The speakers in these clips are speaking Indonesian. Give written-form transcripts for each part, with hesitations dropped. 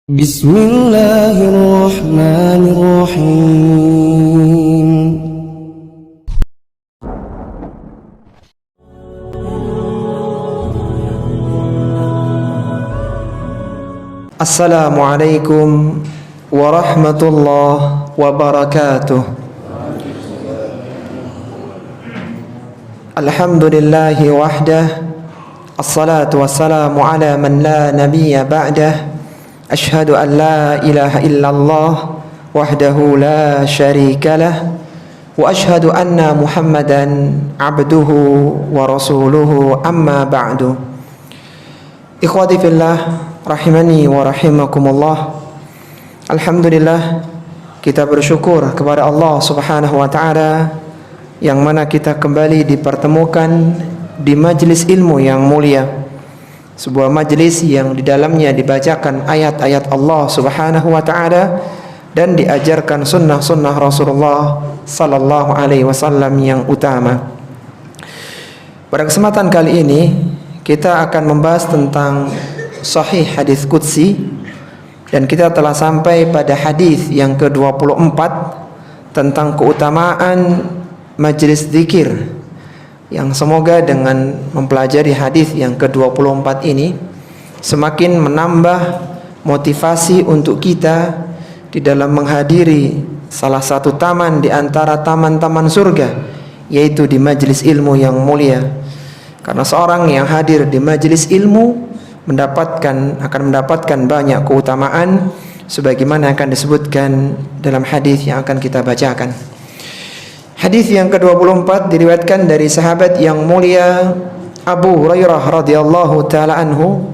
Bismillahirrahmanirrahim. Assalamualaikum warahmatullahi wabarakatuh. Alhamdulillahi wahdah. Assalatu wassalamu ala man la nabiyya ba'dah. Ashhadu an la ilaha illallah wahdahu la syarika lah. Wa ashhadu anna Muhammadan abduhu wa rasuluhu, amma ba'du. Ikhwati fillah, rahimani wa rahimakumullah. Alhamdulillah, kita bersyukur kepada Allah Subhanahu wa ta'ala yang mana kita kembali dipertemukan di majlis ilmu yang mulia, sebuah majlis yang di dalamnya dibacakan ayat-ayat Allah Subhanahu wa ta'ala dan diajarkan sunnah-sunnah Rasulullah sallallahu alaihi wasallam yang utama. Pada kesempatan kali ini kita akan membahas tentang sahih hadis qudsi, dan kita telah sampai pada hadis yang ke-24 tentang keutamaan majlis zikir, yang semoga dengan mempelajari hadis yang ke-24 ini semakin menambah motivasi untuk kita di dalam menghadiri salah satu taman di antara taman-taman surga, yaitu di majlis ilmu yang mulia. Karena seorang yang hadir di majlis ilmu akan mendapatkan banyak keutamaan sebagaimana akan disebutkan dalam hadis yang akan kita bacakan. Hadis yang ke-24 diriwayatkan dari sahabat yang mulia Abu Hurairah radhiyallahu taala anhu.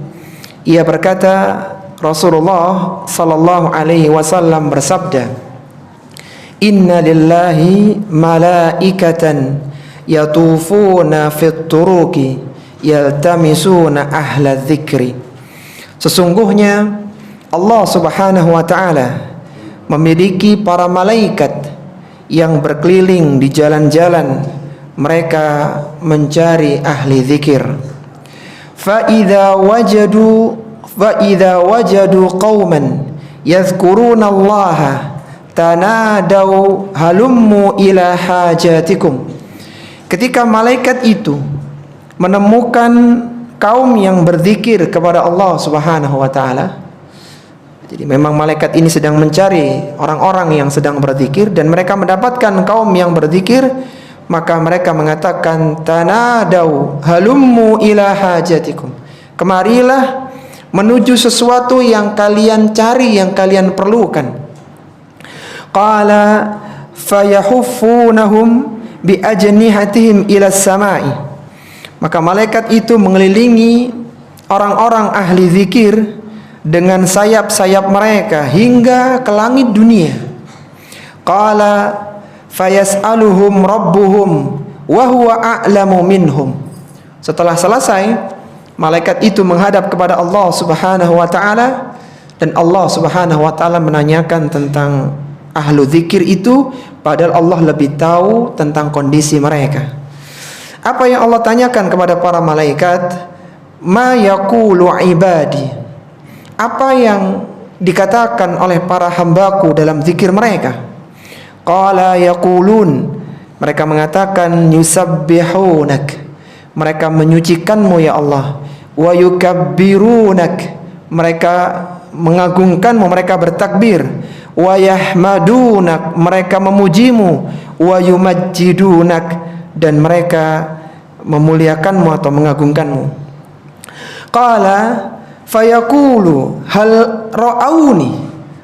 Ia berkata, Rasulullah sallallahu alaihi wasallam bersabda, "Inna lillahi malaikatan yatufuna fit turuqi yaltamisuna ahla dzikri." Sesungguhnya Allah Subhanahu wa taala memiliki para malaikat yang berkeliling di jalan-jalan, mereka mencari ahli zikir. Fa idza wajadu qauman yadhkuruna Allah tanadau halummu ila hajatikum. Ketika malaikat itu menemukan kaum yang berzikir kepada Allah Subhanahu wa taala, jadi memang malaikat ini sedang mencari orang-orang yang sedang berzikir, dan mereka mendapatkan kaum yang berzikir, maka mereka mengatakan, tanadau halummu ila hajatikum. Kemarilah menuju sesuatu yang kalian cari, yang kalian perlukan. Qala fayahuffunahum bi ajnihatihim ila samai. Maka malaikat itu mengelilingi orang-orang ahli zikir dengan sayap-sayap mereka hingga ke langit dunia. Qala fayas'aluhum rabbuhum wa huwa a'lamu minhum. Setelah selesai, malaikat itu menghadap kepada Allah Subhanahu wa ta'ala, dan Allah Subhanahu wa ta'ala menanyakan tentang ahlu zikir itu, padahal Allah lebih tahu tentang kondisi mereka. Apa yang Allah tanyakan kepada para malaikat? Ma yaqulu ibadi. Apa yang dikatakan oleh para hambaku dalam zikir mereka? Qala yaqulun. Mereka mengatakan, yusabbihunak. Mereka menyucikanmu ya Allah. Wa yukabbirunak. Mereka mengagungkanmu, mereka bertakbir. Wa yahmadunak. Mereka memujimu. Wa yumajjidunak. Dan mereka memuliakanmu atau mengagungkanmu. Qala fayaqulu hal ra'auni.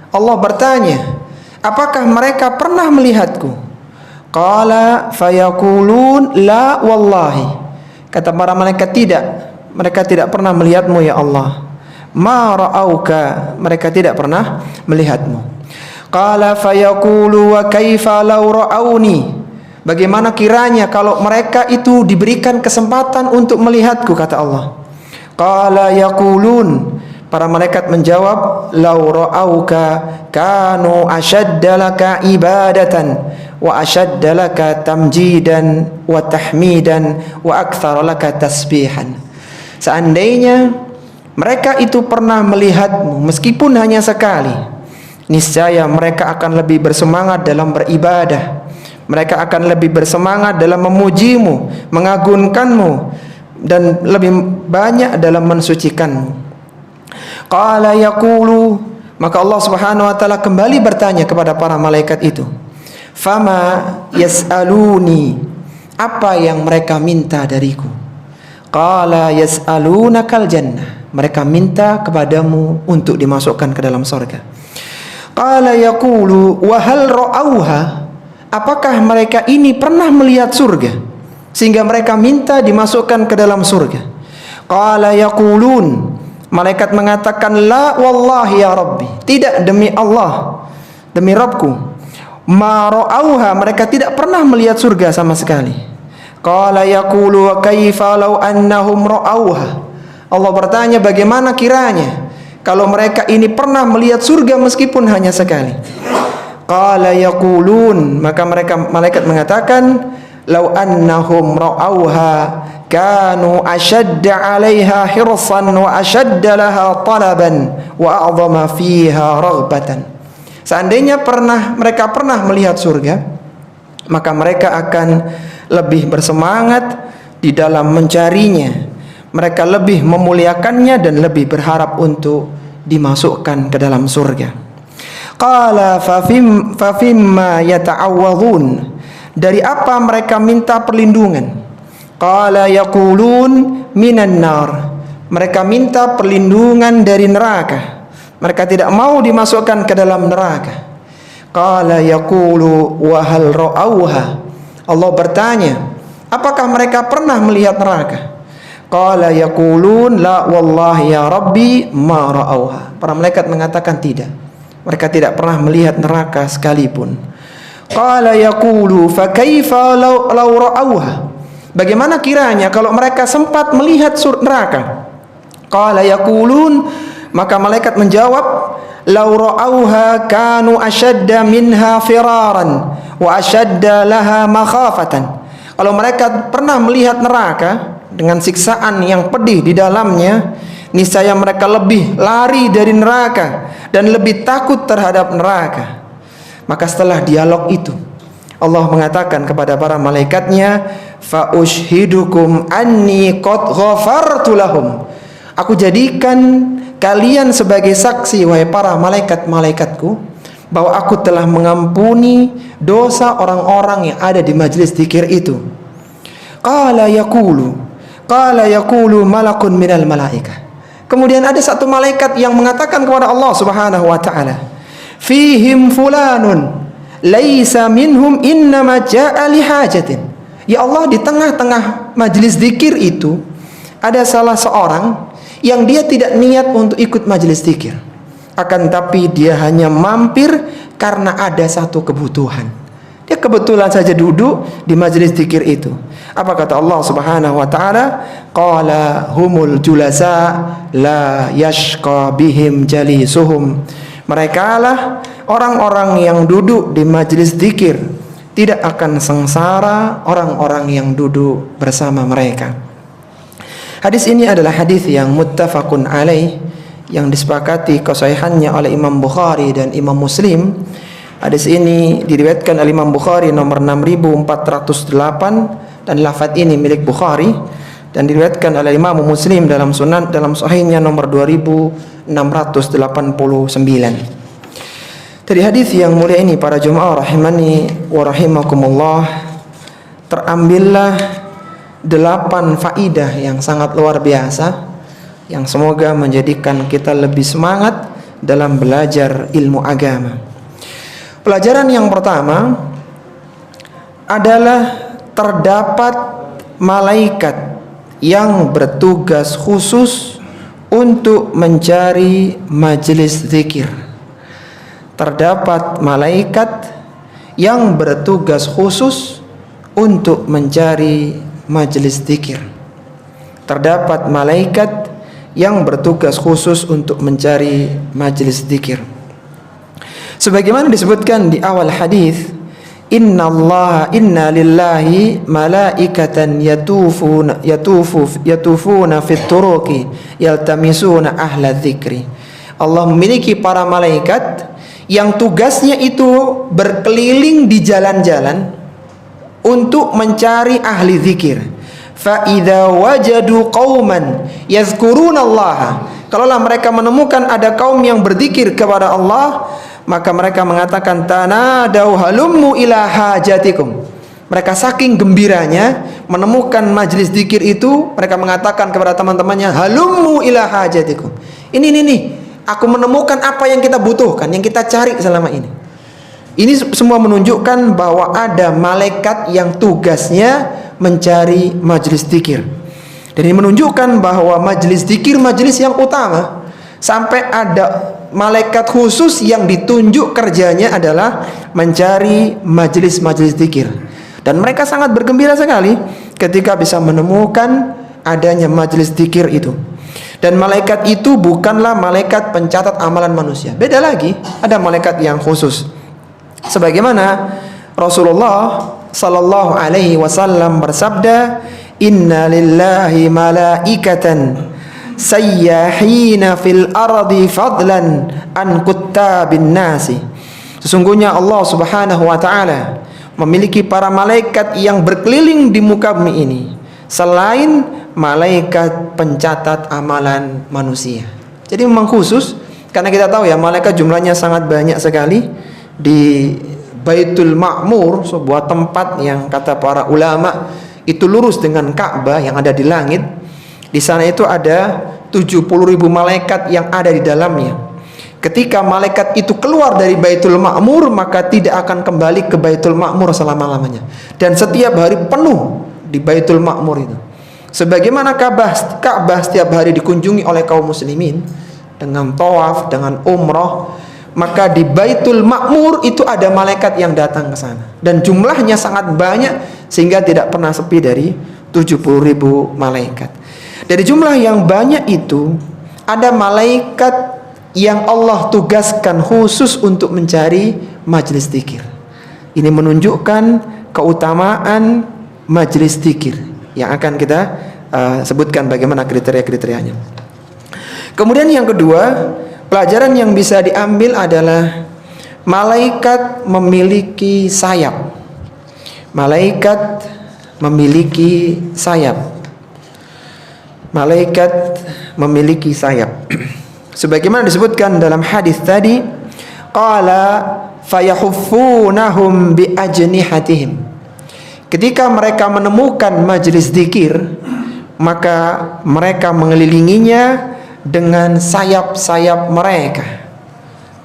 Allah bertanya, apakah mereka pernah melihatku? Qala fayaqulun la wallahi. Kata para malaikat, tidak, mereka tidak pernah melihatmu ya Allah. Ma ra'auka. Mereka tidak pernah melihatmu. Qala fayaqulu wa kaifa law ra'auni. Bagaimana kiranya kalau mereka itu diberikan kesempatan untuk melihatku, kata Allah. Qala yaqulun. Para malaikat menjawab, law ra'auka kanu ashadda laka ibadatan wa ashadda laka tamjidan wa tahmidan wa aktsara laka tasbihan. Seandainya mereka itu pernah melihatmu meskipun hanya sekali, niscaya mereka akan lebih bersemangat dalam beribadah. Mereka akan lebih bersemangat dalam memujimu, mengagungkanmu, dan lebih banyak dalam mensucikanmu. Qala yaqulu, maka Allah Subhanahu wa taala kembali bertanya kepada para malaikat itu, fama yas'aluni, apa yang mereka minta dariku? Qala yas'alunakal jannah, mereka minta kepadamu untuk dimasukkan ke dalam surga. Qala yaqulu wa hal ra'auha, apakah mereka ini pernah melihat surga sehingga mereka minta dimasukkan ke dalam surga? Qala yaqulun, malaikat mengatakan, la wallahi ya Rabbi, tidak demi Allah, demi Rabbku, ma ra'auha, mereka tidak pernah melihat surga sama sekali. Qala yaqulu wa kaifa law annahum ra'auha, Allah bertanya, bagaimana kiranya kalau mereka ini pernah melihat surga meskipun hanya sekali? Qala yaqulun, maka malaikat mengatakan, law annahum ra'auha kanu ashadda 'alaiha hirsan wa ashadda laha talaban wa a'dhama fiha raghbatan. Seandainya mereka pernah melihat surga, maka mereka akan lebih bersemangat di dalam mencarinya. Mereka lebih memuliakannya dan lebih berharap untuk dimasukkan ke dalam surga. Qala fafimma yata'awwadhun, dari apa mereka minta perlindungan? Qala yaqulun minan nar, mereka minta perlindungan dari neraka. Mereka tidak mau dimasukkan ke dalam neraka. Qala yaqulu wa hal ra'auha, Allah bertanya, apakah mereka pernah melihat neraka? Qala yaqulun la wallahi ya Rabbi ma ra'auha, para malaikat mengatakan tidak, mereka tidak pernah melihat neraka sekalipun. Qala yaqulu fa kaifa law ra'auha, bagaimana kiranya kalau mereka sempat melihat neraka? Qala yaqulun, maka malaikat menjawab, law ra'auha kanu ashadda minha firaran wa ashadda laha makhafatan, kalau mereka pernah melihat neraka dengan siksaan yang pedih di dalamnya, niscaya mereka lebih lari dari neraka dan lebih takut terhadap neraka. Maka setelah dialog itu, Allah mengatakan kepada para malaikatnya, fa ushhidukum anni qad ghafartu lahum, aku jadikan kalian sebagai saksi, wahai para malaikat-malaikatku, bahwa aku telah mengampuni dosa orang-orang yang ada di majlis zikir itu. Qala yaqulu malakun minal malaikah, kemudian ada satu malaikat yang mengatakan kepada Allah Subhanahu wa taala, fihim fulanun laisa minhum innama jaa li hajatin, ya Allah, di tengah-tengah majlis zikir itu ada salah seorang yang dia tidak niat untuk ikut majlis zikir, akan tapi dia hanya mampir karena ada satu kebutuhan. Dia kebetulan saja duduk di majlis zikir itu. Apa kata Allah Subhanahu wa taala? Qala humul julasa la yashqa bihim jalisuhum, mereka lah orang-orang yang duduk di majlis zikir, tidak akan sengsara orang-orang yang duduk bersama mereka. Hadis ini adalah hadis yang muttafaqun alaih, yang disepakati kesahihannya oleh Imam Bukhari dan Imam Muslim. Hadis ini diriwayatkan oleh Imam Bukhari nomor 6408 dan lafaz ini milik Bukhari, dan diriwayatkan oleh Imam Muslim dalam sahihnya nomor 2689. Dari hadis yang mulia ini, para jemaah rahimani wa rahimakumullah, terambillah 8 faidah yang sangat luar biasa, yang semoga menjadikan kita lebih semangat dalam belajar ilmu agama. Pelajaran yang pertama adalah terdapat malaikat yang bertugas khusus untuk mencari majelis zikir. Terdapat malaikat yang bertugas khusus untuk mencari majelis zikir. Terdapat malaikat yang bertugas khusus untuk mencari majelis zikir. Sebagaimana disebutkan di awal hadis, inna lillahi malaikatan yatufuna fit turuqi yaltamisuna ahla dzikri. Allah memiliki para malaikat yang tugasnya itu berkeliling di jalan-jalan untuk mencari ahli zikir. Fa idza wajadu qauman yazkurunallaha, kalaulah mereka menemukan ada kaum yang berzikir kepada Allah, maka mereka mengatakan tanadau halummu ila hajatikum. Mereka saking gembiranya menemukan majlis zikir itu, mereka mengatakan kepada teman-temannya, halummu ila hajatikum. Ini aku menemukan apa yang kita butuhkan, yang kita cari selama ini. Ini semua menunjukkan bahwa ada malaikat yang tugasnya mencari majlis zikir. Dan ini menunjukkan bahwa majlis zikir majlis yang utama. Sampai ada malaikat khusus yang ditunjuk kerjanya adalah mencari majlis-majlis zikir. Dan mereka sangat bergembira sekali ketika bisa menemukan adanya majlis zikir itu. Dan malaikat itu bukanlah malaikat pencatat amalan manusia. Beda lagi, ada malaikat yang khusus. Sebagaimana Rasulullah sallallahu alaihi wasallam bersabda, "Inna lillahi malaikatan sayyahina fil ardi fadlan an kuttabin nasi." Sesungguhnya Allah Subhanahu wa taala memiliki para malaikat yang berkeliling di muka bumi ini selain malaikat pencatat amalan manusia. Jadi memang khusus, karena kita tahu ya malaikat jumlahnya sangat banyak sekali. Di Baitul Ma'mur, sebuah tempat yang kata para ulama itu lurus dengan Ka'bah yang ada di langit. Di sana itu ada 70.000 malaikat yang ada di dalamnya. Ketika malaikat itu keluar dari Baitul Ma'mur, maka tidak akan kembali ke Baitul Ma'mur selama-lamanya. Dan setiap hari penuh di Baitul Ma'mur itu. Sebagaimana Ka'bah setiap hari dikunjungi oleh kaum muslimin dengan tawaf, dengan umrah, maka di Baitul Ma'mur itu ada malaikat yang datang ke sana. Dan jumlahnya sangat banyak sehingga tidak pernah sepi dari 70.000 malaikat. Dari jumlah yang banyak itu ada malaikat yang Allah tugaskan khusus untuk mencari majlis zikir. Ini menunjukkan keutamaan majlis zikir yang akan kita sebutkan bagaimana kriteria-kriterianya. Kemudian yang kedua, pelajaran yang bisa diambil adalah malaikat memiliki sayap. Malaikat memiliki sayap. Malaikat memiliki sayap. Sebagaimana disebutkan dalam hadis tadi, qala fayahuffunahum bi ajnihatihim. Ketika mereka menemukan majlis zikir, maka mereka mengelilinginya dengan sayap-sayap mereka.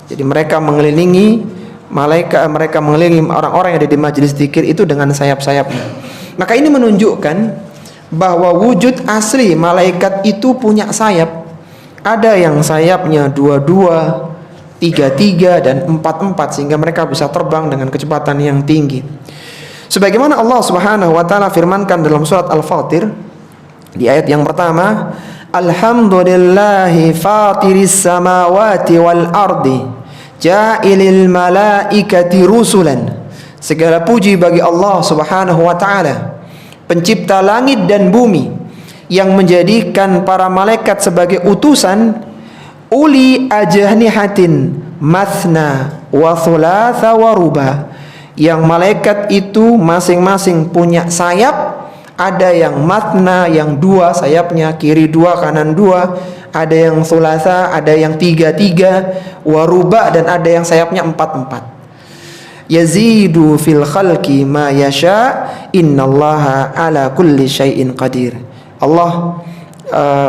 Jadi mereka mengelilingi malaikat, mereka mengelilingi orang-orang yang ada di majlis zikir itu dengan sayap-sayapnya. Maka ini menunjukkan bahwa wujud asli malaikat itu punya sayap. Ada yang sayapnya 22, 33 dan 44 sehingga mereka bisa terbang dengan kecepatan yang tinggi. Sebagaimana Allah Subhanahu wa taala firmankan dalam surat Al-Fatir di ayat yang pertama, alhamdulillahi fatiris samawati wal ardi ja'ilil malaikati rusulan. Segala puji bagi Allah Subhanahu wa taala, pencipta langit dan bumi, yang menjadikan para malaikat sebagai utusan, uli ajnihatin mathna wa thulatha wa ruba. Yang malaikat itu masing-masing punya sayap. Ada yang matna, yang dua sayapnya, kiri dua, kanan dua. Ada yang thulatha, ada yang tiga-tiga, waruba, dan ada yang sayapnya 4-4. Yazidu fil khalqi ma yasha, innallaha ala kulli syai'in qadir. Allah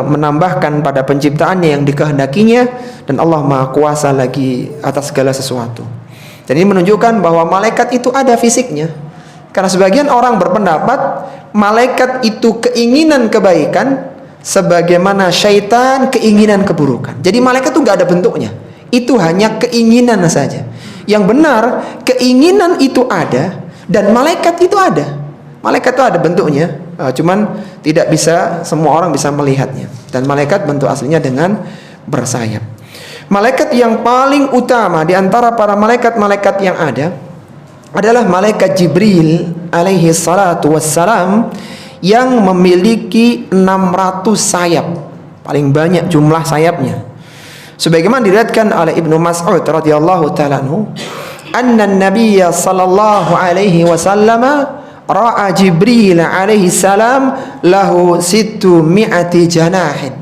menambahkan pada penciptaannya yang dikehendakinya, dan Allah Maha Kuasa lagi atas segala sesuatu. Dan ini menunjukkan bahwa malaikat itu ada fisiknya. Karena sebagian orang berpendapat malaikat itu keinginan kebaikan, sebagaimana syaitan keinginan keburukan. Jadi malaikat itu nggak ada bentuknya, itu hanya keinginan saja. Yang benar, keinginan itu ada dan malaikat itu ada. Malaikat itu ada bentuknya, cuman tidak bisa semua orang bisa melihatnya. Dan malaikat bentuk aslinya dengan bersayap. Malaikat yang paling utama di antara para malaikat-malaikat yang ada adalah malaikat Jibril alaihi salatu wassalam yang memiliki 600 sayap, paling banyak jumlah sayapnya. Sebagaimana diriwayatkan oleh Ibnu Mas'ud radhiyallahu taala anhu, anna an-nabiy sallallahu alaihi wasallam ra'a Jibril alaihi salam lahu 600 janahin.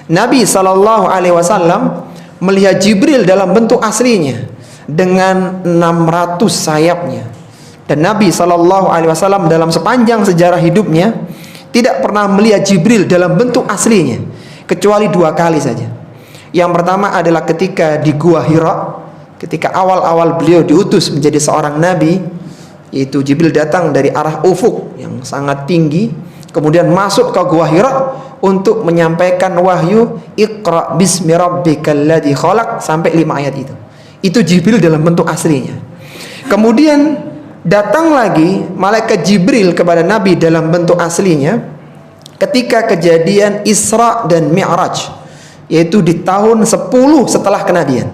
Nabi sallallahu alaihi wasallam melihat Jibril dalam bentuk aslinya dengan 600 sayapnya. Dan Nabi sallallahu alaihi wasallam dalam sepanjang sejarah hidupnya tidak pernah melihat Jibril dalam bentuk aslinya kecuali 2 kali saja. Yang pertama adalah ketika di Gua Hira, ketika awal-awal beliau diutus menjadi seorang nabi, yaitu Jibril datang dari arah ufuk yang sangat tinggi, kemudian masuk ke Gua Hira untuk menyampaikan wahyu Iqra bismi rabbikal ladzi khalaq sampai 5 ayat itu. Itu Jibril dalam bentuk aslinya. Kemudian datang lagi malaikat Jibril kepada Nabi dalam bentuk aslinya ketika kejadian Isra dan Mi'raj, yaitu di tahun 10 setelah kenabian.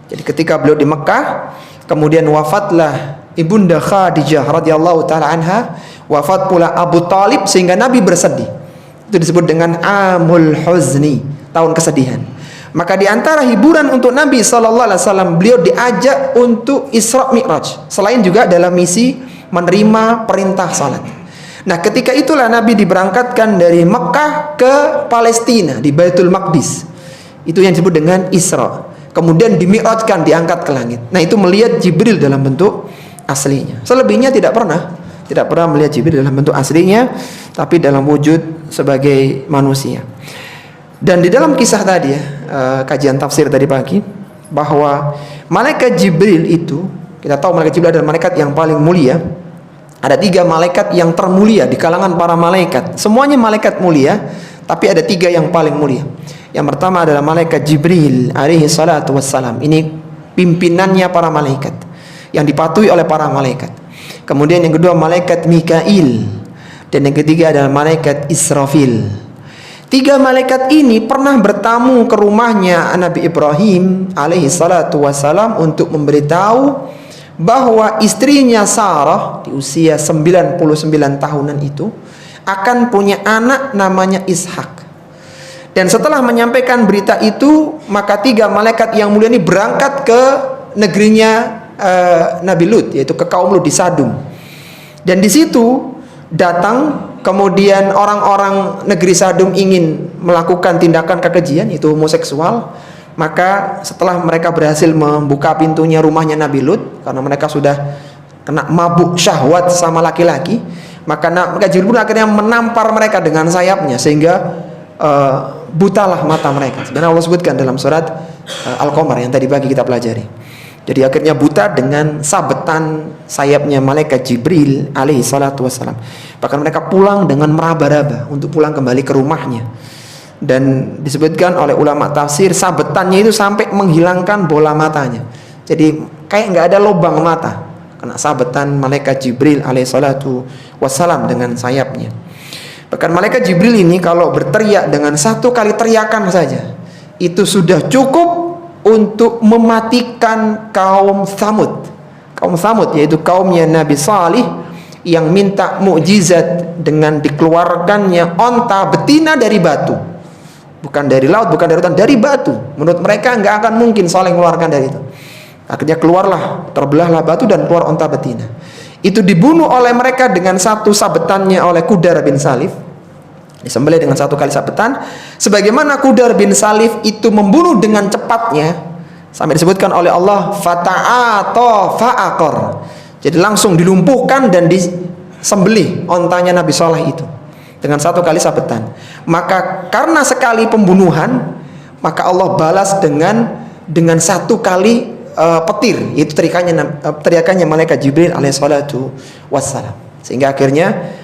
Jadi ketika beliau di Mekah, kemudian wafatlah Ibunda Khadijah radhiyallahu taala anha, wafat pula Abu Talib, sehingga Nabi bersedih. Itu disebut dengan Amul Huzni, tahun kesedihan. Maka di antara hiburan untuk Nabi SAW, beliau diajak untuk Isra Mi'raj, selain juga dalam misi menerima perintah salat. Nah, ketika itulah Nabi diberangkatkan dari Mekah ke Palestina di Baitul Maqdis. Itu yang disebut dengan Isra. Kemudian dimi'rajkan, diangkat ke langit. Nah, itu melihat Jibril dalam bentuk aslinya. Selebihnya tidak pernah melihat Jibril dalam bentuk aslinya, tapi dalam wujud sebagai manusia. Dan di dalam kisah tadi kajian tafsir tadi pagi, bahwa malaikat Jibril itu, kita tahu malaikat Jibril adalah malaikat yang paling mulia. Ada 3 malaikat yang termulia di kalangan para malaikat. Semuanya malaikat mulia, tapi ada 3 yang paling mulia. Yang pertama adalah malaikat Jibril alaihi salatu wassalam. Ini pimpinannya para malaikat, yang dipatuhi oleh para malaikat. Kemudian yang kedua malaikat Mikail, dan yang ketiga adalah malaikat Israfil. 3 malaikat ini pernah bertamu ke rumahnya Nabi Ibrahim alaihi salatu wassalam untuk memberitahu bahwa istrinya Sarah di usia 99 tahunan itu akan punya anak namanya Ishak. Dan setelah menyampaikan berita itu, maka 3 malaikat yang mulia ini berangkat ke negerinya Nabi Lut, yaitu ke kaum Lut di Sadum. Dan di situ datang, kemudian orang-orang negeri Sadum ingin melakukan tindakan kekejian, itu homoseksual. Maka setelah mereka berhasil membuka pintunya rumahnya Nabi Lut, karena mereka sudah kena mabuk syahwat sama laki-laki, maka Jibril pun akhirnya menampar mereka dengan sayapnya, sehingga butalah mata mereka. Sebenarnya Allah sebutkan dalam surat Al-Qamar yang tadi pagi kita pelajari. Jadi akhirnya buta dengan sabetan sayapnya malaikat Jibril alaihi salatu wassalam. Bahkan mereka pulang dengan meraba-raba untuk pulang kembali ke rumahnya. Dan disebutkan oleh ulama tafsir, sabetannya itu sampai menghilangkan bola matanya. Jadi kayak nggak ada lubang mata, kena sabetan malaikat Jibril alaihi salatu wassalam dengan sayapnya. Bahkan malaikat Jibril ini kalau berteriak dengan 1 kali teriakan saja, itu sudah cukup untuk mematikan kaum Tsamud. Kaum Tsamud yaitu kaumnya Nabi Salih yang minta mukjizat dengan dikeluarkannya onta betina dari batu. Bukan dari laut, bukan dari hutan, dari batu. Menurut mereka nggak akan mungkin Saleh mengeluarkan dari itu. Akhirnya keluarlah, terbelahlah batu dan keluar onta betina. Itu dibunuh oleh mereka dengan 1 sabetannya oleh Qudar bin Salif. Disembelih dengan 1 kali sabetan. Sebagaimana Qudar bin Salif itu membunuh dengan cepatnya, sampai disebutkan oleh Allah fata'ata fa'aqar. Jadi langsung dilumpuhkan dan disembelih ontanya Nabi Saleh itu dengan 1 kali sabetan. Maka karena sekali pembunuhan, maka Allah balas dengan 1 kali petir, yaitu teriakannya malaikat Jibril alaihissalatu wassalam. Sehingga akhirnya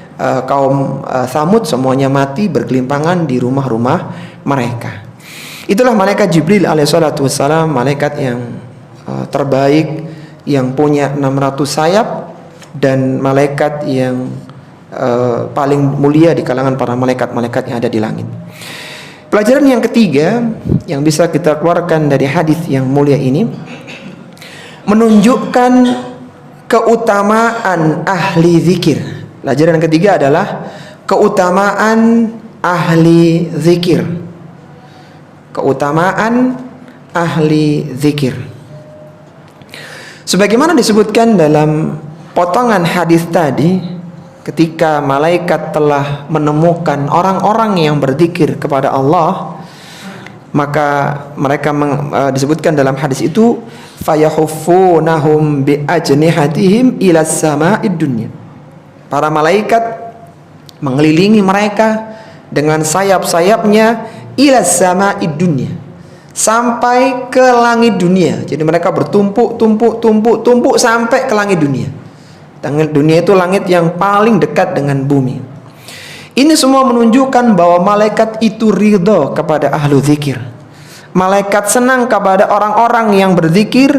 kaum Tsamud semuanya mati bergelimpangan di rumah-rumah mereka. Itulah malaikat Jibril alaihissalatu wassalam, malaikat yang terbaik, yang punya 600 sayap, dan malaikat yang paling mulia di kalangan para malaikat-malaikat yang ada di langit. Pelajaran yang ketiga yang bisa kita keluarkan dari hadis yang mulia ini menunjukkan keutamaan ahli zikir. Pelajaran yang ketiga adalah keutamaan ahli zikir. Keutamaan ahli zikir. Sebagaimana disebutkan dalam potongan hadis tadi, ketika malaikat telah menemukan orang-orang yang berzikir kepada Allah, maka mereka disebutkan dalam hadis itu fayahuffunahum bi ajnihatihim ila sama'id dunya. Para malaikat mengelilingi mereka dengan sayap-sayapnya ila sama'id dunya, sampai ke langit dunia. Jadi mereka bertumpuk sampai ke langit dunia. Langit dunia itu langit yang paling dekat dengan bumi. Ini semua menunjukkan bahwa malaikat itu ridho kepada ahlu zikir. Malaikat senang kepada orang-orang yang berzikir.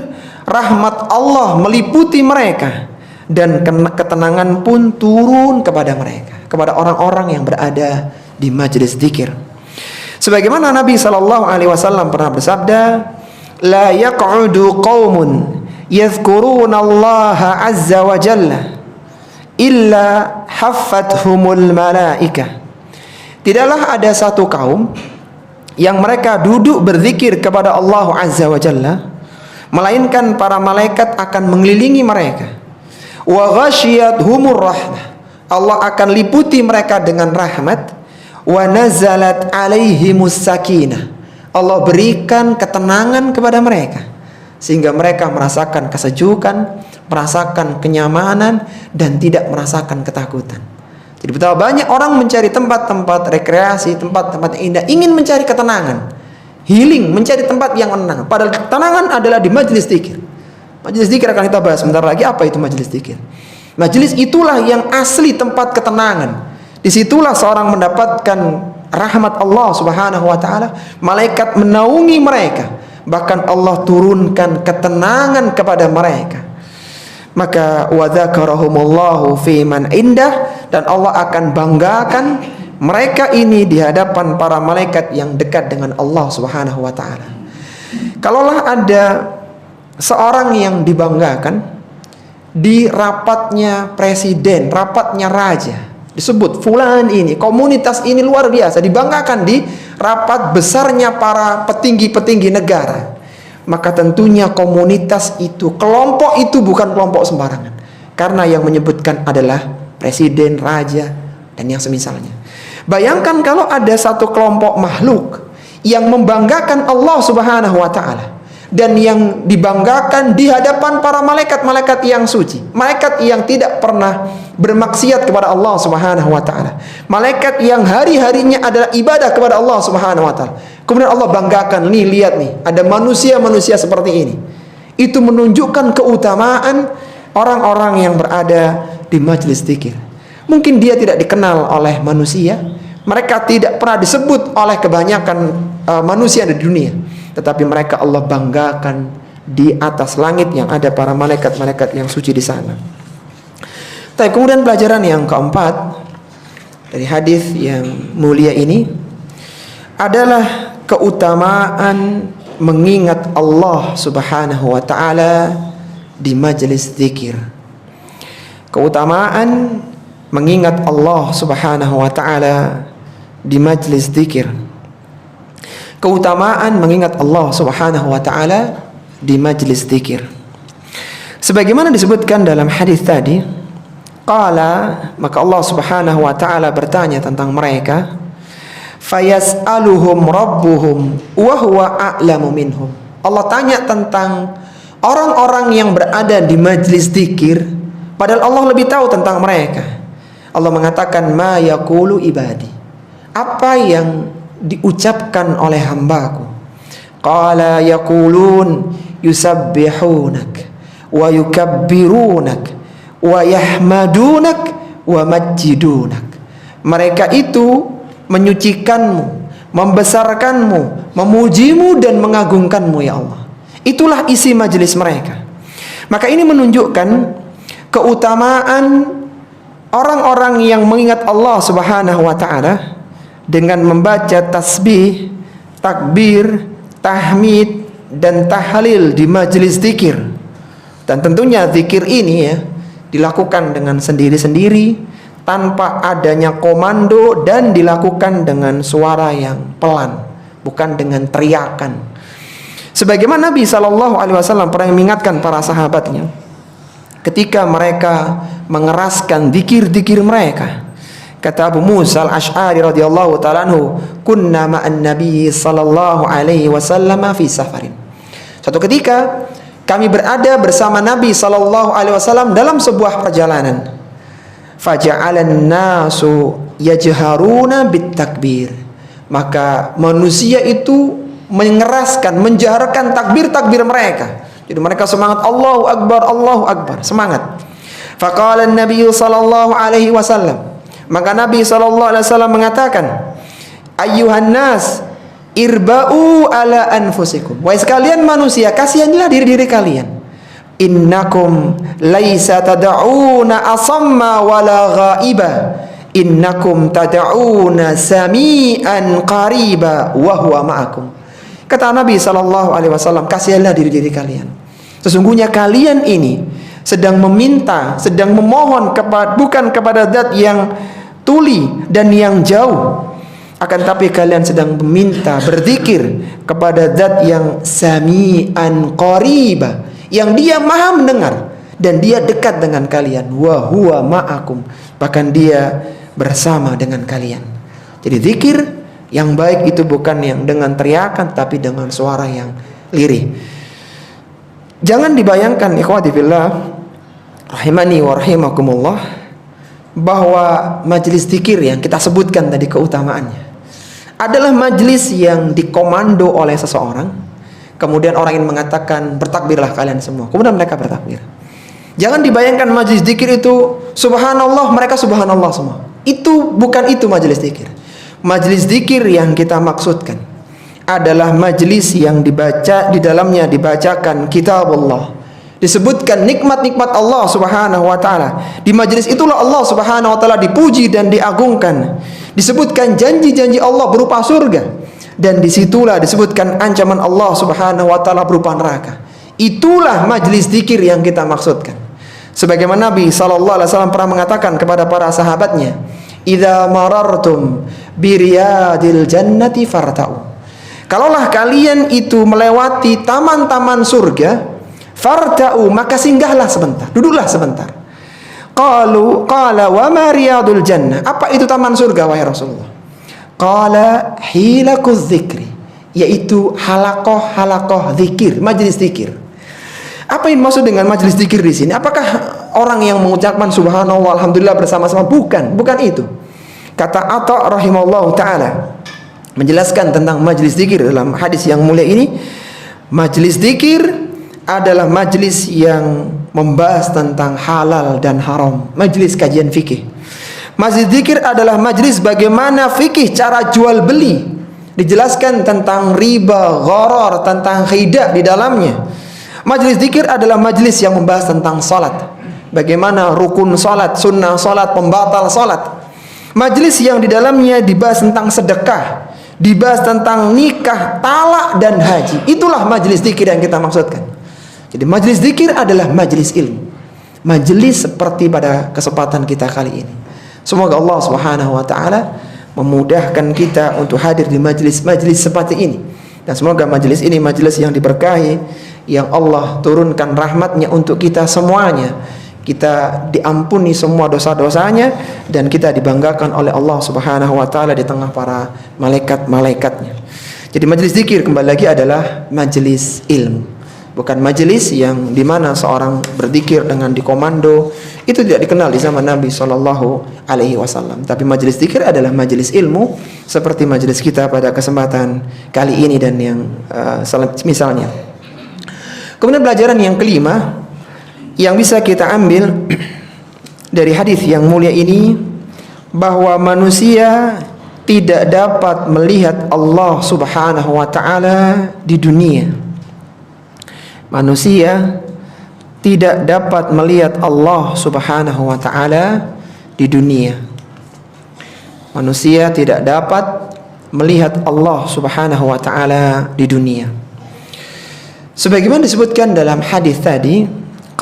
Rahmat Allah meliputi mereka, dan ketenangan pun turun kepada mereka, kepada orang-orang yang berada di majelis zikir. Sebagaimana Nabi SAW pernah bersabda, la yaq'udu qaumun yadhkuruna Allah azza wa jalla illa haffathumul malaikah. Tidaklah ada satu kaum yang mereka duduk berzikir kepada Allah azza wa jalla, melainkan para malaikat akan mengelilingi mereka. Wa ghashiyatuhumur rahmah, Allah akan liputi mereka dengan rahmat. Wa nazalat alaihimus sakinah, Allah berikan ketenangan kepada mereka, sehingga mereka merasakan kesejukan, merasakan kenyamanan, dan tidak merasakan ketakutan. Jadi betapa banyak orang mencari tempat-tempat rekreasi, tempat-tempat indah, ingin mencari ketenangan, healing, mencari tempat yang menenang. Padahal ketenangan adalah di majelis zikir. Majelis zikir akan kita bahas sebentar lagi. Apa itu majelis zikir? Majelis itulah yang asli tempat ketenangan. Disitulah seorang mendapatkan rahmat Allah Subhanahu wa ta'ala. Malaikat menaungi mereka, bahkan Allah turunkan ketenangan kepada mereka. Maka wa dzakarahumullahu fi man indah, dan Allah akan banggakan mereka ini di hadapan para malaikat yang dekat dengan Allah Subhanahu wa ta'ala. Kalaulah ada seorang yang dibanggakan di rapatnya presiden, rapatnya raja, disebut fulan ini, komunitas ini luar biasa, dibanggakan di rapat besarnya para petinggi-petinggi negara, maka tentunya komunitas itu, kelompok itu bukan kelompok sembarangan, karena yang menyebutkan adalah presiden, raja, dan yang semisalnya. Bayangkan kalau ada satu kelompok makhluk yang membanggakan Allah Subhanahu wa ta'ala, dan yang dibanggakan di hadapan para malaikat-malaikat yang suci, malaikat yang tidak pernah bermaksiat kepada Allah Subhanahu wa ta'ala, malaikat yang hari-harinya adalah ibadah kepada Allah Subhanahu wa ta'ala. Kemudian Allah banggakan, nih lihat nih, ada manusia-manusia seperti ini. Itu menunjukkan keutamaan orang-orang yang berada di majelis zikir. Mungkin dia tidak dikenal oleh manusia, mereka tidak pernah disebut oleh kebanyakan manusia di dunia, tetapi mereka Allah banggakan di atas langit yang ada para malaikat-malaikat yang suci di sana. Tapi kemudian pelajaran yang keempat dari hadis yang mulia ini adalah keutamaan mengingat Allah Subhanahu wa ta'ala di majelis zikir. Keutamaan mengingat Allah Subhanahu wa ta'ala di majelis zikir. Keutamaan mengingat Allah Subhanahu wa ta'ala di majelis zikir. Sebagaimana disebutkan dalam hadis tadi, qala, maka Allah Subhanahu wa ta'ala bertanya tentang mereka, fayas'aluhum rabbuhum wa huwa a'lamu minhum. Allah tanya tentang orang-orang yang berada di majelis zikir, padahal Allah lebih tahu tentang mereka. Allah mengatakan, ma yaqulu ibadi, apa yang diucapkan oleh hambaku. Qala yaqulun yusabbihunak wa yukabbirunak wa yahmadunak wa majjidunak. Mereka itu menyucikanmu, membesarkanmu, memujimu dan mengagungkanmu ya Allah. Itulah isi majelis mereka. Maka ini menunjukkan keutamaan orang-orang yang mengingat Allah Subhanahu wa ta'ala dengan membaca tasbih, takbir, tahmid, dan tahlil di majelis zikir. Dan tentunya zikir ini ya dilakukan dengan sendiri-sendiri, tanpa adanya komando, dan dilakukan dengan suara yang pelan, bukan dengan teriakan. Sebagaimana Nabi SAW pernah mengingatkan para sahabatnya ketika mereka mengeraskan zikir-zikir mereka. Kata Abu Musa al-Ash'ari radhiyallahu ta'ala anhu, kunna ma'an Nabi sallallahu alaihi wasallam fi safarin. Suatu ketika kami berada bersama Nabi sallallahu alaihi wasallam dalam sebuah perjalanan. Faja'alan nasu yajharuna bit takbir. Maka manusia itu mengeraskan, menjaharkan takbir-takbir mereka. Jadi mereka semangat Allahu Akbar, semangat. Faqala an-nabiy sallallahu alaihi wasallam. Maka Nabi SAW mengatakan, ayyuhan nas, irba'u ala anfusikum. Wahai sekalian manusia, kasihanlah diri-diri kalian. Innakum laisa tad'una asamma wala ghaiba. Innakum tad'una sami'an qariba wa huwa ma'akum. Kata Nabi SAW, kasihanlah diri-diri kalian. Sesungguhnya kalian ini sedang meminta, sedang memohon bukan kepada zat yang tuli dan yang jauh, akan tapi kalian sedang meminta, berzikir kepada zat yang sami'an qariba, yang dia maha mendengar dan dia dekat dengan kalian. Wa huwa ma'akum, bahkan dia bersama dengan kalian. Jadi zikir yang baik itu bukan yang dengan teriakan, tapi dengan suara yang lirih. Jangan dibayangkan ikhwati fillah rahimani wa rahimakumullah, bahwa majelis zikir yang kita sebutkan tadi keutamaannya adalah majelis yang dikomando oleh seseorang, kemudian orang yang mengatakan bertakbirlah kalian semua, kemudian mereka bertakbir. Jangan dibayangkan majelis zikir itu subhanallah, mereka subhanallah semua. Itu bukan itu majelis zikir. Majelis zikir yang kita maksudkan adalah majelis yang dibaca, di dalamnya dibacakan kitab Allah, disebutkan nikmat-nikmat Allah Subhanahu wa taala. Di majelis itulah Allah Subhanahu wa taala dipuji dan diagungkan. Disebutkan janji-janji Allah berupa surga, dan disitulah disebutkan ancaman Allah Subhanahu wa taala berupa neraka. Itulah majelis zikir yang kita maksudkan. Sebagaimana Nabi sallallahu alaihi wasallam pernah mengatakan kepada para sahabatnya, "Idza marartum bi riyadil jannati farta'u." Kalaulah kalian itu melewati taman-taman surga, farta'u, maka singgahlah sebentar, duduklah sebentar. Qala wa ma riyadul jannah? Apa itu taman surga wahai Rasulullah? Qala hilakuz zikri, yaitu halaqah zikir, majelis zikir. Apa yang dimaksud dengan majelis zikir di sini? Apakah orang yang mengucapkan subhanallah alhamdulillah bersama-sama? Bukan itu. Kata Atha rahimahullahu taala menjelaskan tentang majelis zikir dalam hadis yang mulia ini, majelis zikir adalah majelis yang membahas tentang halal dan haram, majelis kajian fikih. Majelis zikir adalah majelis bagaimana fikih, cara jual beli, dijelaskan tentang riba, gharar, tentang khidah di dalamnya. Majelis zikir adalah majelis yang membahas tentang salat, bagaimana rukun salat, sunnah salat, pembatal salat. Majelis yang di dalamnya dibahas tentang sedekah, dibahas tentang nikah, talak dan haji. Itulah majelis zikir yang kita maksudkan. Jadi majelis zikir adalah majelis ilmu, majelis seperti pada kesempatan kita kali ini. Semoga Allah Subhanahu wa taala memudahkan kita untuk hadir di majelis-majelis seperti ini, dan semoga majelis ini majelis yang diberkahi, yang Allah turunkan rahmatnya untuk kita semuanya. Kita diampuni semua dosa-dosanya, dan kita dibanggakan oleh Allah Subhanahu wa taala di tengah para malaikat-malaikatnya. Jadi majelis zikir kembali lagi adalah majelis ilmu, bukan majelis yang dimana seorang berzikir dengan dikomando. Itu tidak dikenal di zaman Nabi Shallallahu Alaihi Wasallam. Tapi majelis zikir adalah majelis ilmu, seperti majelis kita pada kesempatan kali ini dan yang misalnya. Kemudian pelajaran yang kelima yang bisa kita ambil dari hadis yang mulia ini, bahwa manusia tidak dapat melihat Allah Subhanahu wa taala di dunia. Manusia tidak dapat melihat Allah Subhanahu wa taala di dunia. Manusia tidak dapat melihat Allah Subhanahu wa taala di dunia. Sebagaimana disebutkan dalam hadis tadi,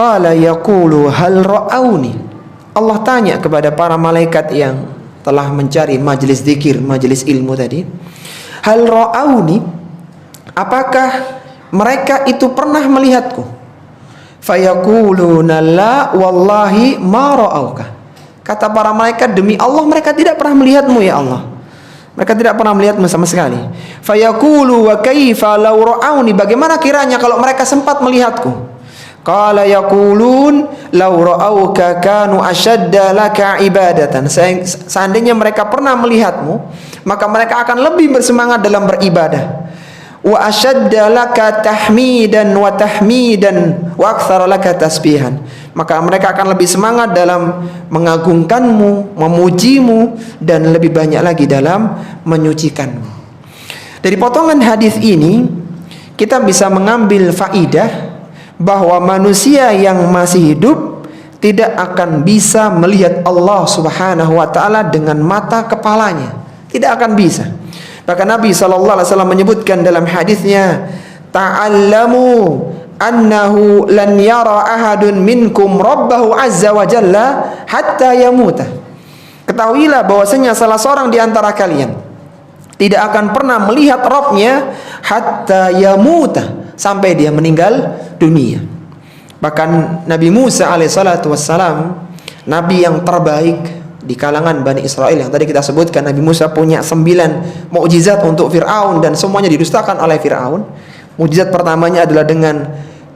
qala yaqulu hal ra'auni. Allah tanya kepada para malaikat yang telah mencari majelis zikir, majelis ilmu tadi, hal ra'auni, apakah mereka itu pernah melihatku? Fayaquluna la wallahi ma ra'auka. Kata para malaikat, demi Allah mereka tidak pernah melihatmu ya Allah. Mereka tidak pernah melihatmu sama sekali. Fayaqulu wa kaifa law ra'auni, bagaimana kiranya kalau mereka sempat melihatku? Qala yaqulun law ra'auka kanu ashadda laka ibadatan. Seandainya mereka pernah melihatmu, maka mereka akan lebih bersemangat dalam beribadah. Wa ashadda laka tahmidan wa tahmidan wa aktsara laka tasbihan. Maka mereka akan lebih semangat dalam mengagungkanmu, memujimu, dan lebih banyak lagi dalam menyucikanmu. Dari potongan hadis ini kita bisa mengambil faidah bahwa manusia yang masih hidup tidak akan bisa melihat Allah Subhanahu wa taala dengan mata kepalanya. Tidak akan bisa. Bahkan Nabi SAW menyebutkan dalam hadisnya, ta'allamu annahu lan yara ahadun minkum rabbahu azza wa jalla hatta yamuta. Ketahuilah bahwasanya salah seorang di antara kalian tidak akan pernah melihat Rabbnya hatta yamuta, sampai dia meninggal dunia. Bahkan Nabi Musa alaihissalatu wassalam, nabi yang terbaik di kalangan Bani Israel yang tadi kita sebutkan, Nabi Musa punya 9 mukjizat untuk Fir'aun dan semuanya didustakan oleh Fir'aun. Mukjizat pertamanya adalah dengan